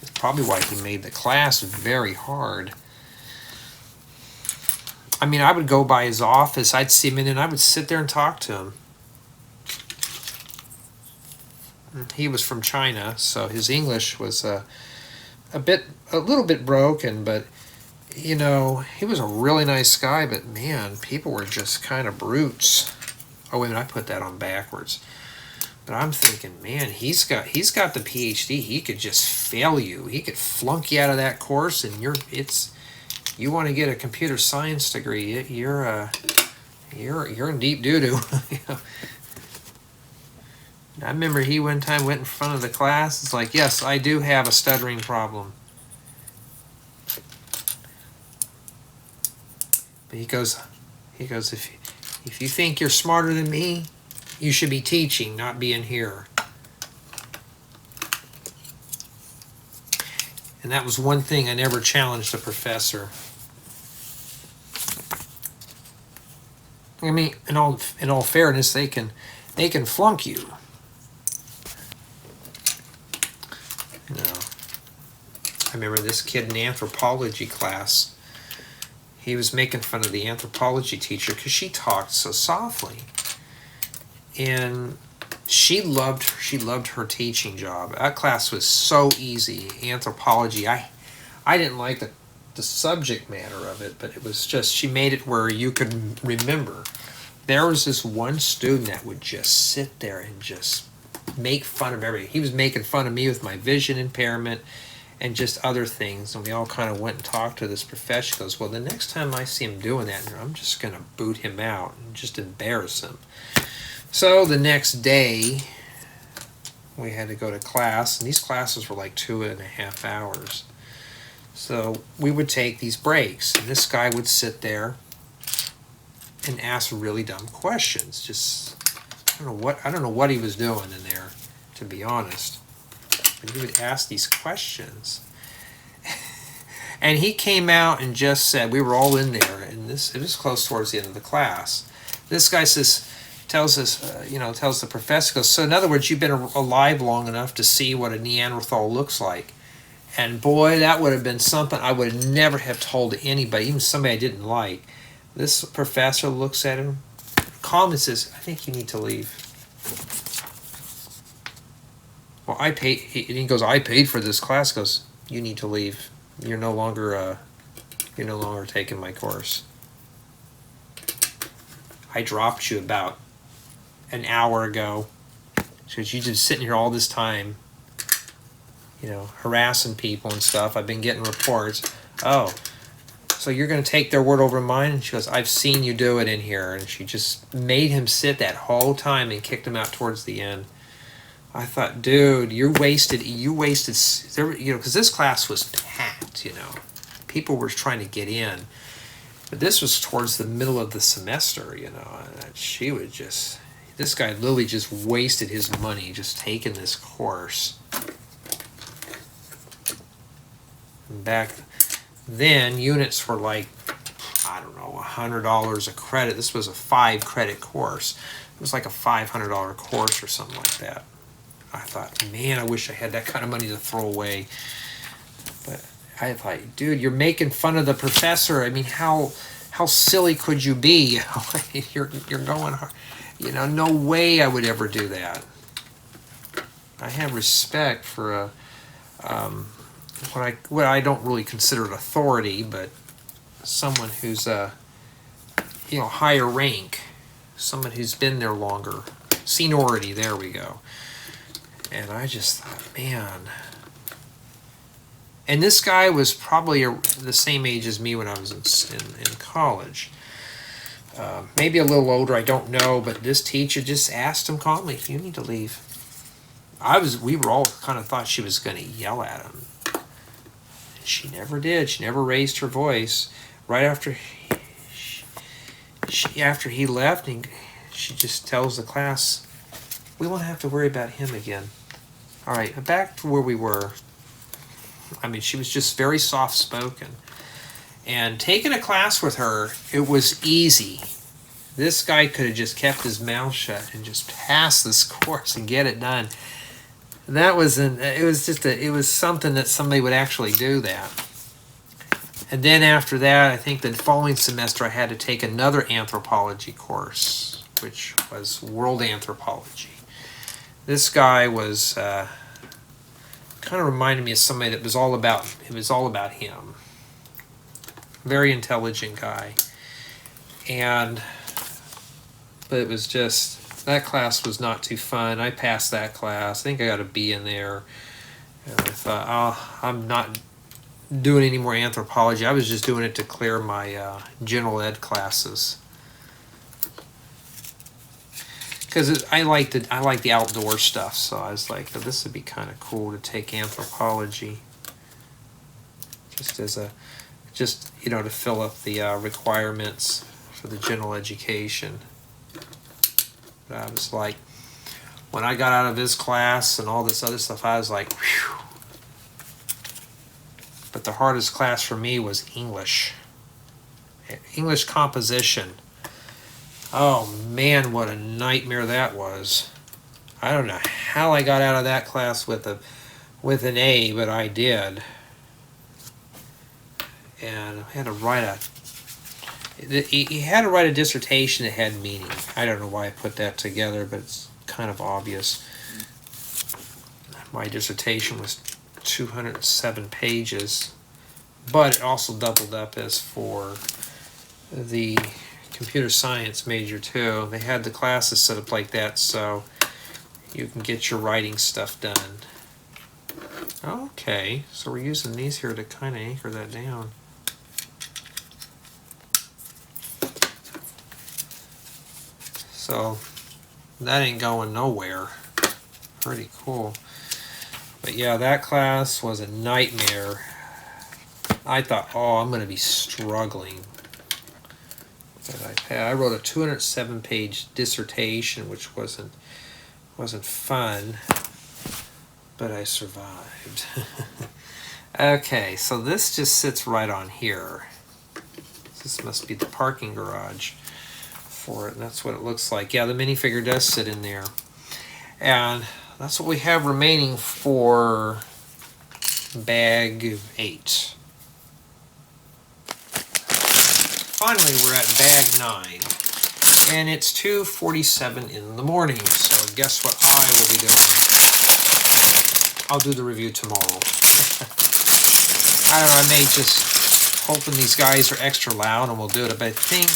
It's probably why he made the class very hard. I mean, I would go by his office. I'd see him in, and I would sit there and talk to him. He was from China, so his English was a little bit broken, but you know, he was a really nice guy. But man, people were just kind of brutes. Oh wait a minute, I put that on backwards. But I'm thinking, man, he's got the PhD. He could just fail you. He could flunk you out of that course, and you want to get a computer science degree, you're in deep doo-doo. I remember he one time went in front of the class. It's like, yes, I do have a stuttering problem. But he goes, if you think you're smarter than me, you should be teaching, not being here. And that was one thing I never challenged a professor. I mean, in all fairness, they can flunk you. You know, I remember this kid in anthropology class. He was making fun of the anthropology teacher because she talked so softly, and she loved her teaching job. That class was so easy. Anthropology. I didn't like the subject matter of it, but it was just, she made it where you could remember. There was this one student that would just sit there and just make fun of everything. He was making fun of me with my vision impairment and just other things, and we all kind of went and talked to this professor. He goes, well, the next time I see him doing that, I'm just going to boot him out and just embarrass him. So the next day, we had to go to class, and these classes were like 2.5 hours. So we would take these breaks, and this guy would sit there and ask really dumb questions. Just, I don't know what he was doing in there, to be honest. But he would ask these questions. And he came out and just said, we were all in there, and it was close towards the end of the class. This guy tells the professor, goes, so in other words, you've been alive long enough to see what a Neanderthal looks like. And boy, that would have been something I would never have told anybody, even somebody I didn't like. This professor looks at him, calmly says, I think you need to leave. Well, I paid. He goes, I paid for this class. He goes, you need to leave. You're no longer taking my course. I dropped you about an hour ago. Because you've been sitting here all this time, harassing people and stuff. I've been getting reports. Oh, so you're going to take their word over mine? And she goes, I've seen you do it in here. And she just made him sit that whole time and kicked him out towards the end. I thought, dude, you wasted, because this class was packed, People were trying to get in. But this was towards the middle of the semester, and this guy literally just wasted his money just taking this course. And back then, units were like, I don't know, $100 a credit. This was a 5-credit course. It was like a $500 course or something like that. I thought, man, I wish I had that kind of money to throw away. But I thought, dude, you're making fun of the professor. I mean, how silly could you be? You're going hard. No way I would ever do that. I have respect for what I don't really consider an authority, but someone who's higher rank, someone who's been there longer, seniority. There we go. And I just thought, man. And this guy was probably the same age as me when I was in college. Maybe a little older, I don't know, but this teacher just asked him calmly, you need to leave. We were all kind of thought she was going to yell at him. She never did. She never raised her voice. Right after after he left, she just tells the class, we won't have to worry about him again. All right, back to where we were. I mean, she was just very soft-spoken. And taking a class with her, it was easy. This guy could have just kept his mouth shut and just passed this course and get it done. It was something that somebody would actually do that. And then after that, I think the following semester I had to take another anthropology course, which was world anthropology. This guy was kind of reminded me of somebody that was all about him. Very intelligent guy. But it was just, that class was not too fun. I passed that class. I think I got a B in there. And I thought, oh, I'm not doing any more anthropology. I was just doing it to clear my general ed classes. Because I like the outdoor stuff, so I was like, oh, this would be kind of cool to take anthropology. Just to fill up the requirements for the general education. But I was like, when I got out of his class and all this other stuff, I was like, whew. But the hardest class for me was English. English composition. Oh man, what a nightmare that was. I don't know how I got out of that class with an A, but I did. And I had to write he had to write a dissertation that had meaning. I don't know why I put that together, but it's kind of obvious. My dissertation was 207 pages, but it also doubled up as for the computer science major too. They had the classes set up like that so you can get your writing stuff done. Okay, so we're using these here to kind of anchor that down. So that ain't going nowhere. Pretty cool. But yeah, that class was a nightmare. I thought, oh, I'm going to be struggling. But I wrote a 207-page dissertation, which wasn't fun, but I survived. Okay, so this just sits right on here. This must be the parking garage for it, and that's what it looks like. Yeah, the minifigure does sit in there. And that's what we have remaining for bag 8. Finally, we're at bag 9. And it's 2:47 in the morning, so guess what I will be doing? I'll do the review tomorrow. I don't know, I may just hoping these guys are extra loud and we'll do it, but I think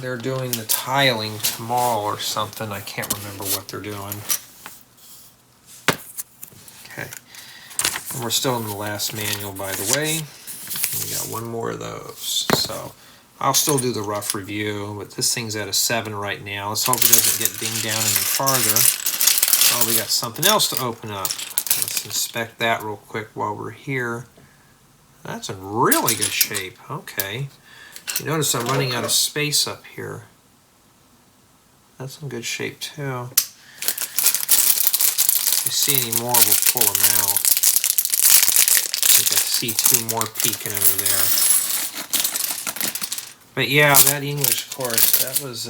they're doing the tiling tomorrow or something. I can't remember what they're doing. Okay. And we're still in the last manual, by the way. We got one more of those. So I'll still do the rough review, but this thing's at a 7 right now. Let's hope it doesn't get dinged down any farther. Oh, we got something else to open up. Let's inspect that real quick while we're here. That's in really good shape. Okay. You notice I'm running out of space up here. That's in good shape too. If you see any more, we'll pull them out. I think I see 2 more peeking under there. But yeah, that English course, that was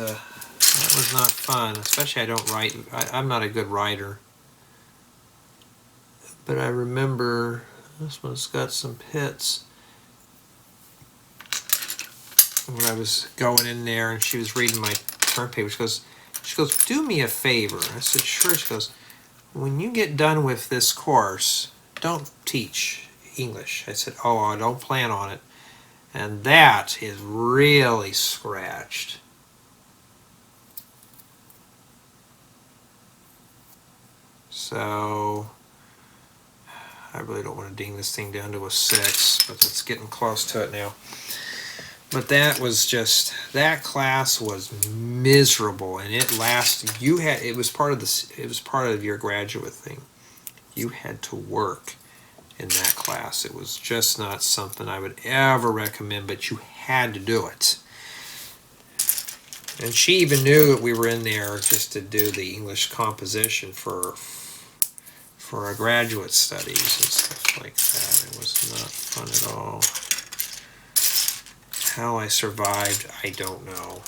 not fun. Especially I don't write. I'm not a good writer. But I remember this one's got some pits. When I was going in there and she was reading my term paper, she goes, do me a favor. I said, sure. She goes, when you get done with this course, don't teach English. I said, oh, I don't plan on it. And that is really scratched. So I really don't want to ding this thing down to a 6, but it's getting close to it now. But that was just, that class was miserable, and it lasted. It was part of your graduate thing. You had to work in that class. It was just not something I would ever recommend, but you had to do it. And she even knew that we were in there just to do the English composition for our graduate studies and stuff like that. It was not fun at all. How I survived, I don't know.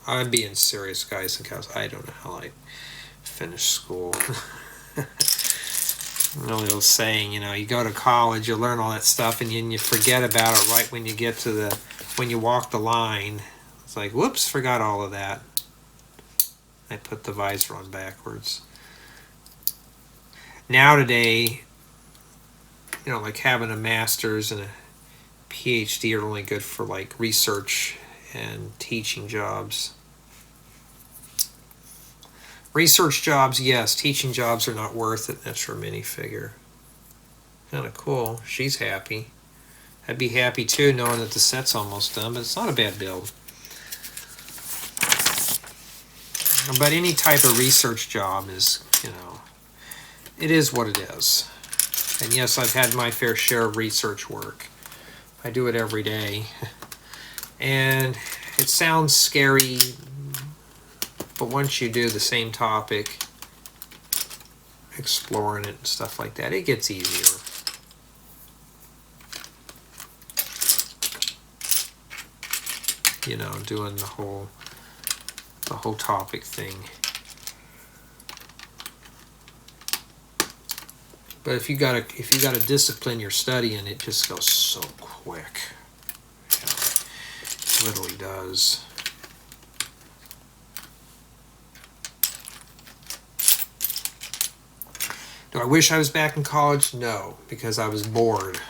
I'm being serious, guys and gals. I don't know how I finished school. The old saying, you know, you go to college, you learn all that stuff, and you forget about it right when you get to when you walk the line. It's like, whoops, forgot all of that. I put the visor on backwards. Now today, you know, like having a master's and a PhD are only good for like research and teaching jobs. Research jobs, yes. Teaching jobs are not worth it. That's her minifigure. Kind of cool. She's happy. I'd be happy too, knowing that the set's almost done, but it's not a bad build. But any type of research job is, you know, it is what it is. And yes, I've had my fair share of research work. I do it every day. And it sounds scary, but once you do the same topic, exploring it and stuff like that, it gets easier. You know, doing the whole topic thing. But if you gotta discipline your studying, it just goes so quick. You know, it literally does. Do I wish I was back in college? No, because I was bored.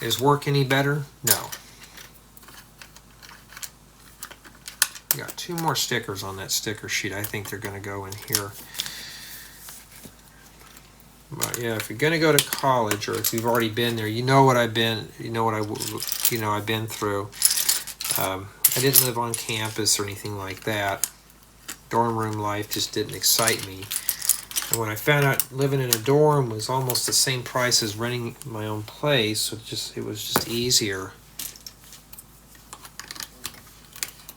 Is work any better? No. Got 2 more stickers on that sticker sheet. I think they're going to go in here. But yeah, if you're going to go to college, or if you've already been there, you know what I've been. I've been through. I didn't live on campus or anything like that. Dorm room life just didn't excite me. And when I found out living in a dorm was almost the same price as renting my own place, it was just easier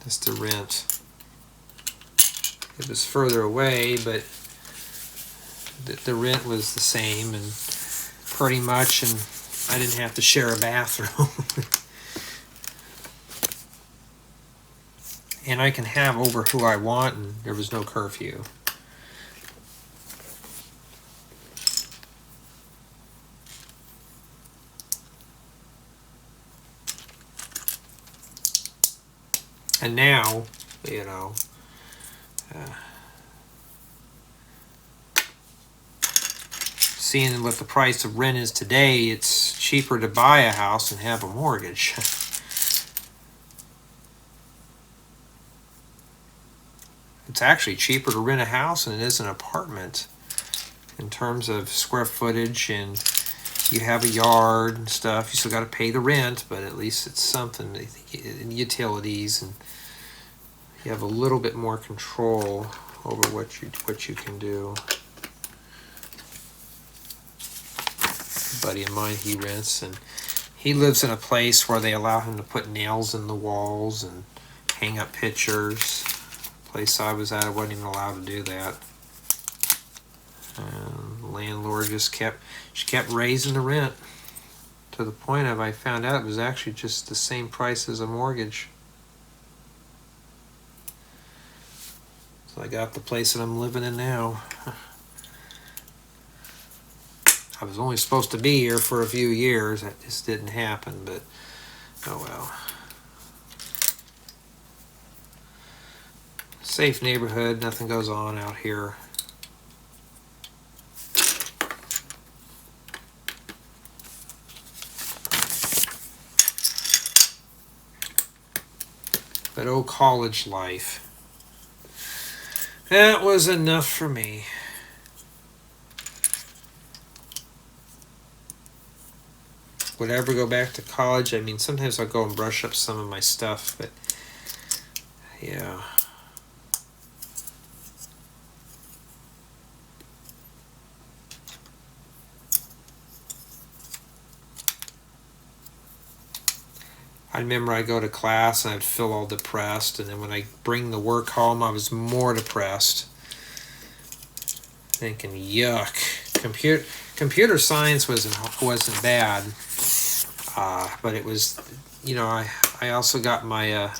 just to rent. It was further away, but the rent was the same and pretty much, and I didn't have to share a bathroom. And I can have over who I want, and there was no curfew. And now, you know, seeing what the price of rent is today, it's cheaper to buy a house and have a mortgage. It's actually cheaper to rent a house than it is an apartment in terms of square footage, and you have a yard and stuff. You still got to pay the rent, but at least it's something. Utilities, and you have a little bit more control over what you can do. A buddy of mine, he rents, and he lives in a place where they allow him to put nails in the walls and hang up pictures. The place I was at, I wasn't even allowed to do that. And the landlord just kept raising the rent to the point of I found out it was actually just the same price as a mortgage. So I got the place that I'm living in now. I was only supposed to be here for a few years. That just didn't happen, but oh well. Safe neighborhood, nothing goes on out here. But oh, college life. That was enough for me. Would I ever go back to college? I mean, sometimes I'll go and brush up some of my stuff, but yeah. remember I go to class and I'd feel all depressed, and then when I bring the work home, I was more depressed. Thinking, yuck. Computer science wasn't bad, but it was, I also got my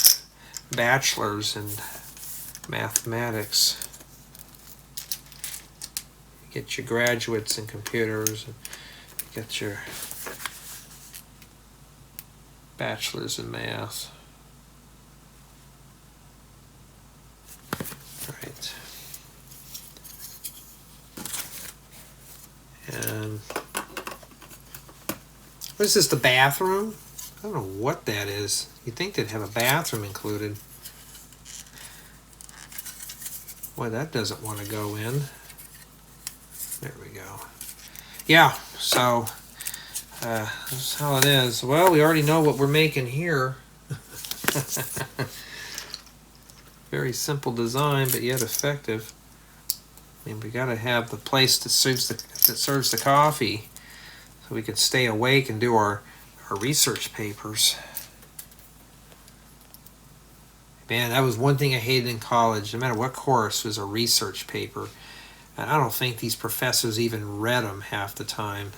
bachelor's in mathematics. You get your graduates in computers, and you get your bachelor's in math. Right. And what is this, the bathroom? I don't know what that is. You'd think they'd have a bathroom included. Boy, that doesn't want to go in. There we go. Yeah, so that's how it is. Well, we already know what we're making here. Very simple design, but yet effective. I mean, we got to have the place that serves the coffee, so we can stay awake and do our research papers. Man, that was one thing I hated in college. No matter what course, was a research paper. And I don't think these professors even read them half the time.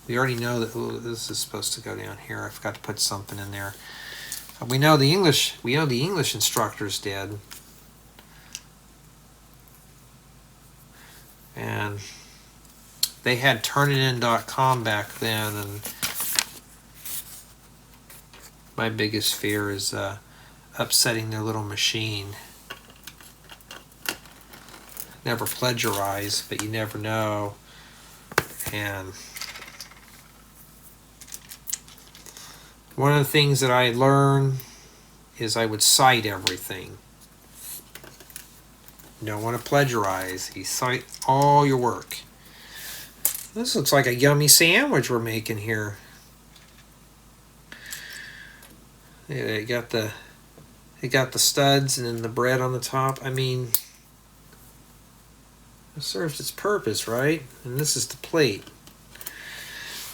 We already know that this is supposed to go down here. I forgot to put something in there. We know the English instructors did. And they had turnitin.com back then, and my biggest fear is upsetting their little machine. Never plagiarize, but you never know. And one of the things that I learned is I would cite everything. You don't want to plagiarize. You cite all your work. This looks like a yummy sandwich we're making here. Yeah, it got the studs and then the bread on the top. I mean, it serves its purpose, right? And this is the plate.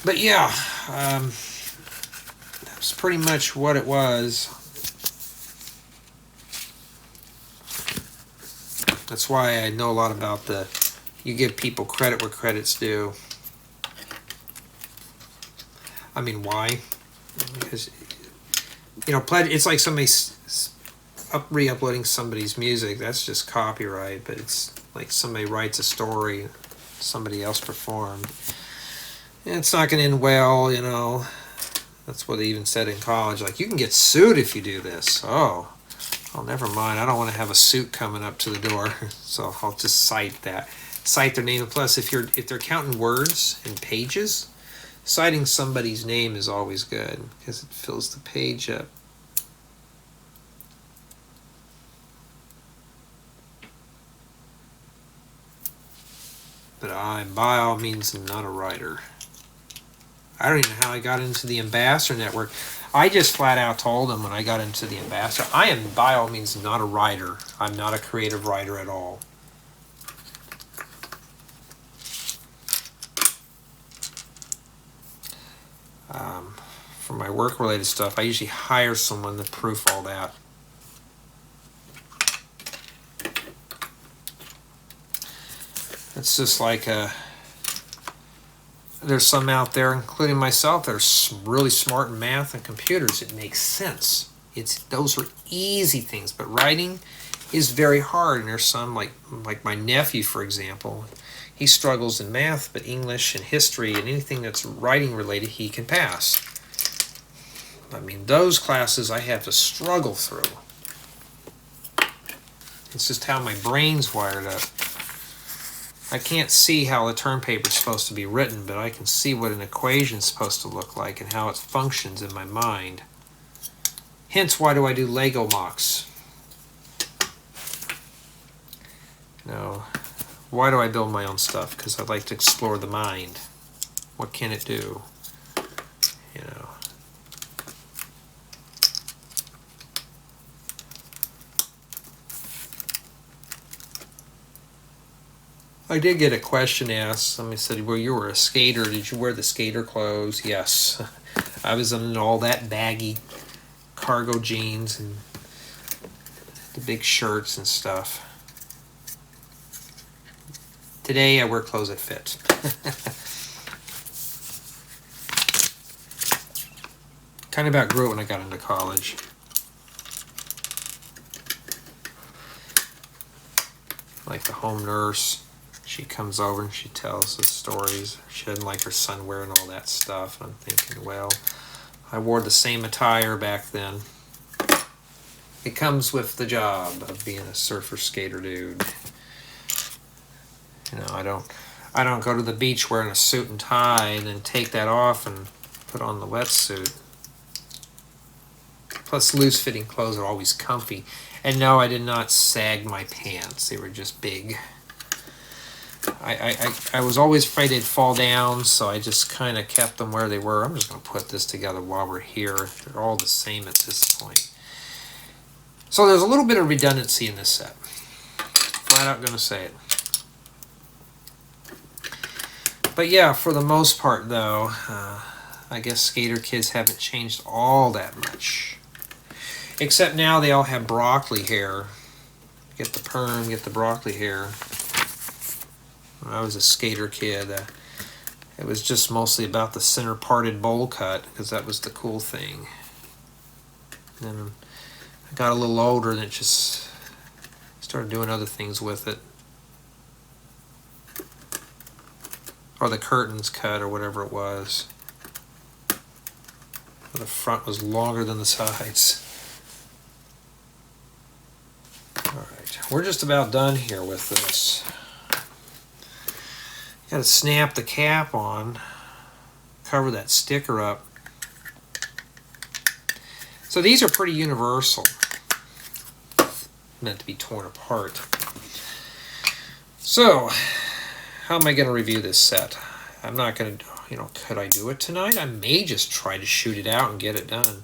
But yeah, that's pretty much what it was. That's why I know a lot about you give people credit where credit's due. I mean, why? Because, it's like somebody re-uploading somebody's music. That's just copyright, but it's like somebody writes a story somebody else performed. And it's not going to end well, That's what they even said in college. Like, you can get sued if you do this. Oh, never mind. I don't want to have a suit coming up to the door, so I'll just cite their name. And plus, if they're counting words and pages, citing somebody's name is always good because it fills the page up. But I'm by all means not a writer. I don't even know how I got into the Ambassador Network. I just flat out told them when I got into the Ambassador, I am by all means not a writer. I'm not a creative writer at all. For my work-related stuff, I usually hire someone to proof all that. It's just like there's some out there, including myself, that are really smart in math and computers. It makes sense. Those are easy things, but writing is very hard. And there's some, like my nephew, for example, he struggles in math, but English and history and anything that's writing related, he can pass. I mean, those classes I have to struggle through. It's just how my brain's wired up. I can't see how a term paper is supposed to be written, but I can see what an equation is supposed to look like and how it functions in my mind. Hence, why do I do Lego mocks? Why do I build my own stuff? Because I like to explore the mind. What can it do? I did get a question asked. Somebody said, well, you were a skater. Did you wear the skater clothes? Yes. I was in all that baggy cargo jeans and the big shirts and stuff. Today I wear clothes that fit. Kind of outgrew it when I got into college. Like the home nurse, she comes over and she tells us stories. She doesn't like her son wearing all that stuff. And I'm thinking, well, I wore the same attire back then. It comes with the job of being a surfer skater dude. You know, I don't go to the beach wearing a suit and tie and then take that off and put on the wetsuit. Plus, loose-fitting clothes are always comfy. And no, I did not sag my pants. They were just big. I was always afraid they'd fall down, so I just kind of kept them where they were. I'm just going to put this together while we're here. They're all the same at this point. So there's a little bit of redundancy in this set. Flat out going to say it. But yeah, for the most part, though, I guess skater kids haven't changed all that much. Except now they all have broccoli hair. Get the perm, get the broccoli hair. When I was a skater kid, it was just mostly about the center parted bowl cut, because that was the cool thing. And then I got a little older and it just started doing other things with it. Or the curtains cut or whatever it was. The front was longer than the sides. Alright, we're just about done here with this. Got to snap the cap on, cover that sticker up. So these are pretty universal. Meant to be torn apart. So, how am I going to review this set? I'm not going to, could I do it tonight? I may just try to shoot it out and get it done.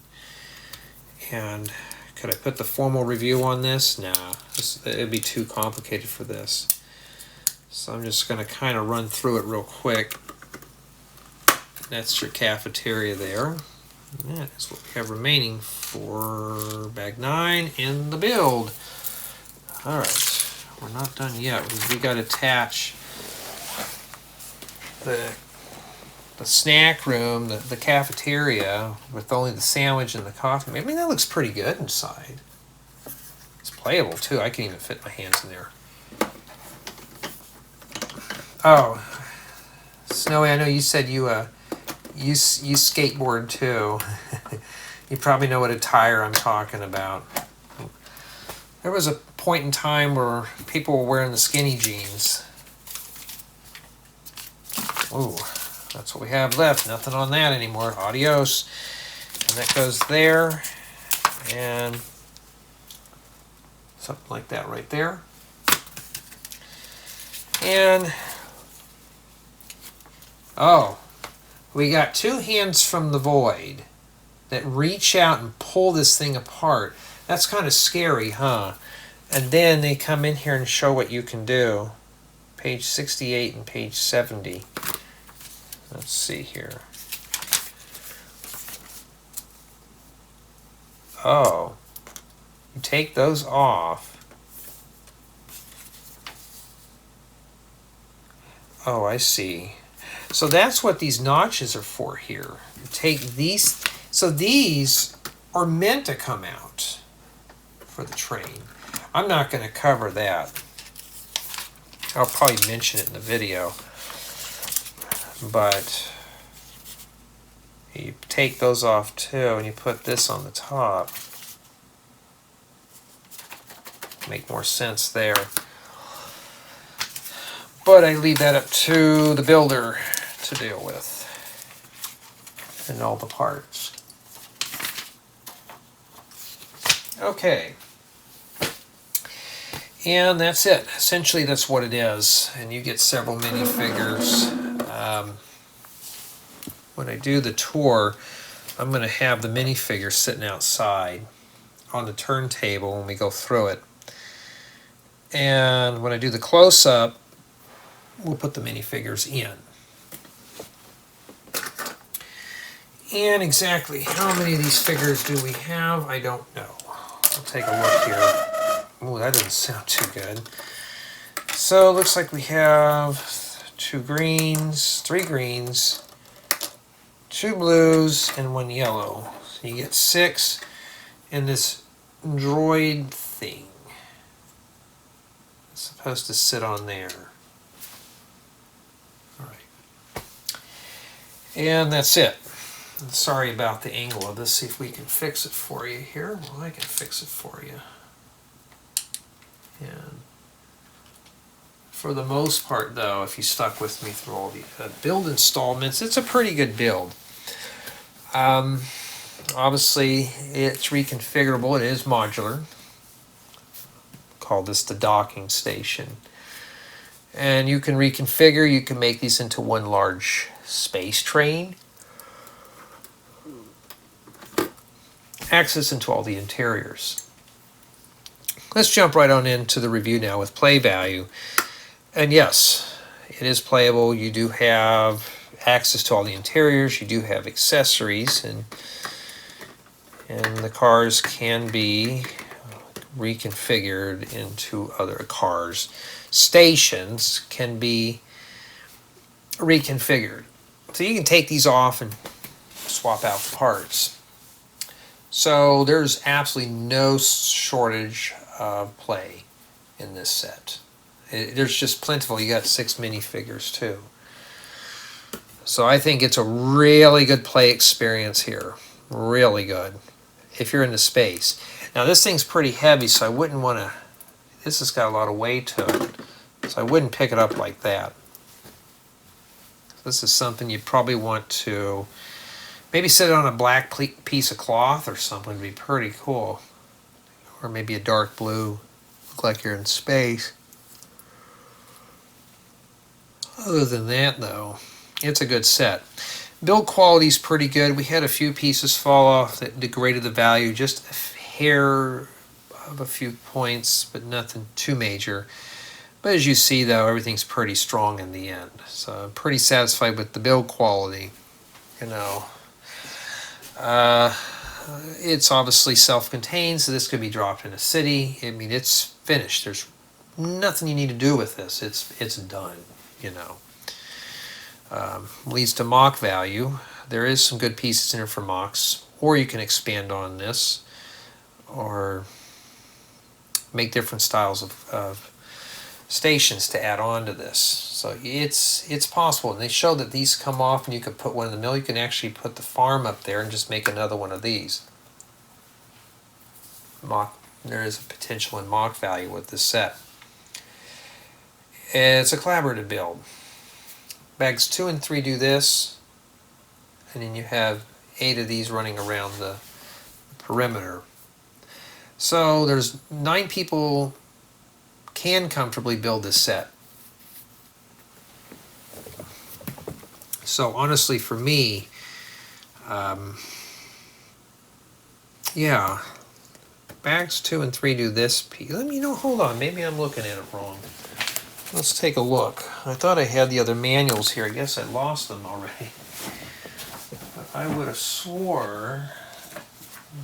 And could I put the formal review on this? Nah, it'd be too complicated for this. So I'm just going to kind of run through it real quick. That's your cafeteria there. And that is what we have remaining for bag 9 in the build. Alright, we're not done yet. We got to attach the snack room, the cafeteria, with only the sandwich and the coffee. I mean, that looks pretty good inside. It's playable too. I can even fit my hands in there. Oh, Snowy, I know you said you skateboard too. You probably know what attire I'm talking about. There was a point in time where people were wearing the skinny jeans. Ooh. That's what we have left. Nothing on that anymore. Adios. And that goes there. And something like that right there. And oh, we got two hands from the void that reach out and pull this thing apart. That's kind of scary, huh? And then they come in here and show what you can do. Page 68 and page 70. Let's see here. Oh, you take those off. Oh, I see. So that's what these notches are for here. You take these. So these are meant to come out for the train. I'm not going to cover that. I'll probably mention it in the video. But you take those off too, and you put this on the top. Make more sense there. But I leave that up to the builder to deal with. And all the parts. Okay. And that's it. Essentially, that's what it is. And you get several minifigures. When I do the tour, I'm going to have the minifigure sitting outside on the turntable when we go through it. And when I do the close-up, we'll put the minifigures in. And exactly how many of these figures do we have? I don't know. I'll take a look here. Oh, that doesn't sound too good. So it looks like we have 3 greens, 2 blues, and 1 yellow. So you get 6 in this droid thing. It's supposed to sit on there. All right. And that's it. Sorry about the angle of this. See if we can fix it for you here. Well, I can fix it for you. And for the most part, though, if you stuck with me through all the build installments, it's a pretty good build. Obviously, it's reconfigurable. It is modular. Call this the docking station. And you can reconfigure. You can make these into one large space train. Access into all the interiors. Let's jump right on into the review now with play value. And yes, it is playable. You do have access to all the interiors. You do have accessories, and the cars can be reconfigured into other cars. Stations can be reconfigured. So you can take these off and swap out the parts. So there's absolutely no shortage of play in this set. There's just plentiful. You got 6 minifigures too. So I think it's a really good play experience here. Really good. If you're into space. Now this thing's pretty heavy, so I wouldn't want to... This has got a lot of weight to it. So I wouldn't pick it up like that. This is something you'd probably want to... Maybe set it on a black piece of cloth or something would be pretty cool. Or maybe a dark blue. Look like you're in space. Other than that, though, it's a good set. Build quality is pretty good. We had a few pieces fall off that degraded the value, just a hair of a few points, but nothing too major. But as you see, though, everything's pretty strong in the end. So I'm pretty satisfied with the build quality. You know, it's obviously self-contained, so this could be dropped in a city. I mean, it's finished. There's nothing you need to do with this. It's done. You know, leads to mock value. There is some good pieces in here for mocks, or you can expand on this, or make different styles of stations to add on to this. So it's possible, and they show that these come off, and you can put one in the middle. You can actually put the farm up there and just make another one of these. There is a potential in mock value with this set. It's a collaborative build. Bags 2 and 3 do this, and then you have 8 of these running around the perimeter. So there's 9 people can comfortably build this set. So honestly, for me, yeah, bags 2 and 3 do this piece. Hold on, maybe I'm looking at it wrong. Let's take a look. I thought I had the other manuals here. I guess I lost them already. But I would have swore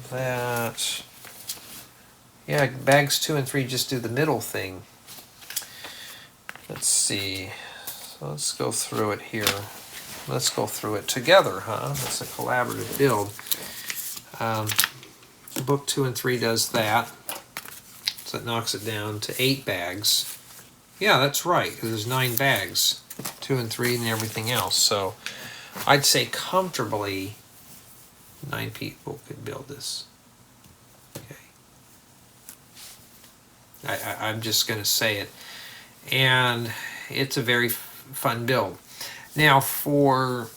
that, yeah, bags 2 and 3 just do the middle thing. Let's see. So let's go through it here. Let's go through it together, huh? That's a collaborative build. Book 2 and 3 does that. So it knocks it down to 8 bags. Yeah, that's right, because there's 9 bags, 2 and 3 and everything else. So I'd say comfortably 9 people could build this. Okay. I'm just going to say it. And it's a very fun build. Now for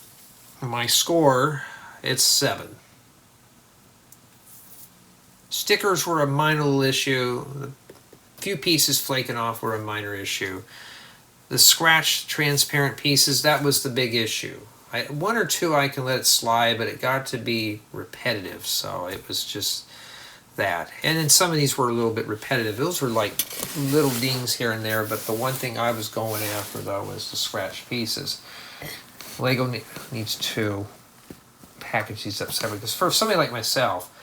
my score, it's 7. Stickers were a minor little issue. The few pieces flaking off were a minor issue. The scratched transparent pieces, that was the big issue. 1 or 2 I can let it slide, but it got to be repetitive, so it was just that. And then some of these were a little bit repetitive. Those were like little dings here and there, but the one thing I was going after, though, was the scratched pieces. Lego needs to package these up separately, because for somebody like myself,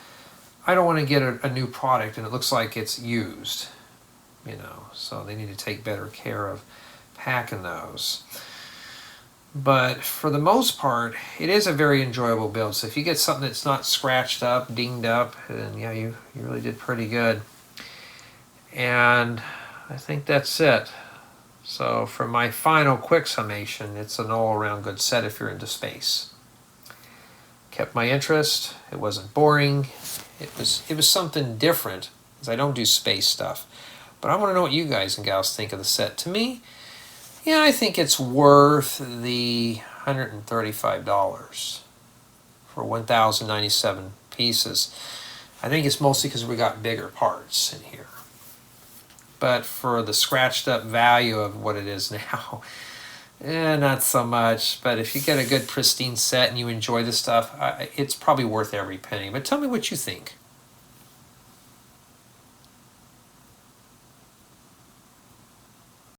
I don't want to get a new product and it looks like it's used, you know, so they need to take better care of packing those. But for the most part, it is a very enjoyable build. So if you get something that's not scratched up, dinged up, then yeah, you really did pretty good. And I think that's it. So for my final quick summation, it's an all-around good set if you're into space. Kept my interest. It wasn't boring. It was something different, because I don't do space stuff. But I want to know what you guys and gals think of the set. To me, yeah, I think it's worth the $135 for 1,097 pieces. I think it's mostly because we got bigger parts in here. But for the scratched up value of what it is now, not so much. But if you get a good pristine set and you enjoy the stuff, it's probably worth every penny. But tell me what you think.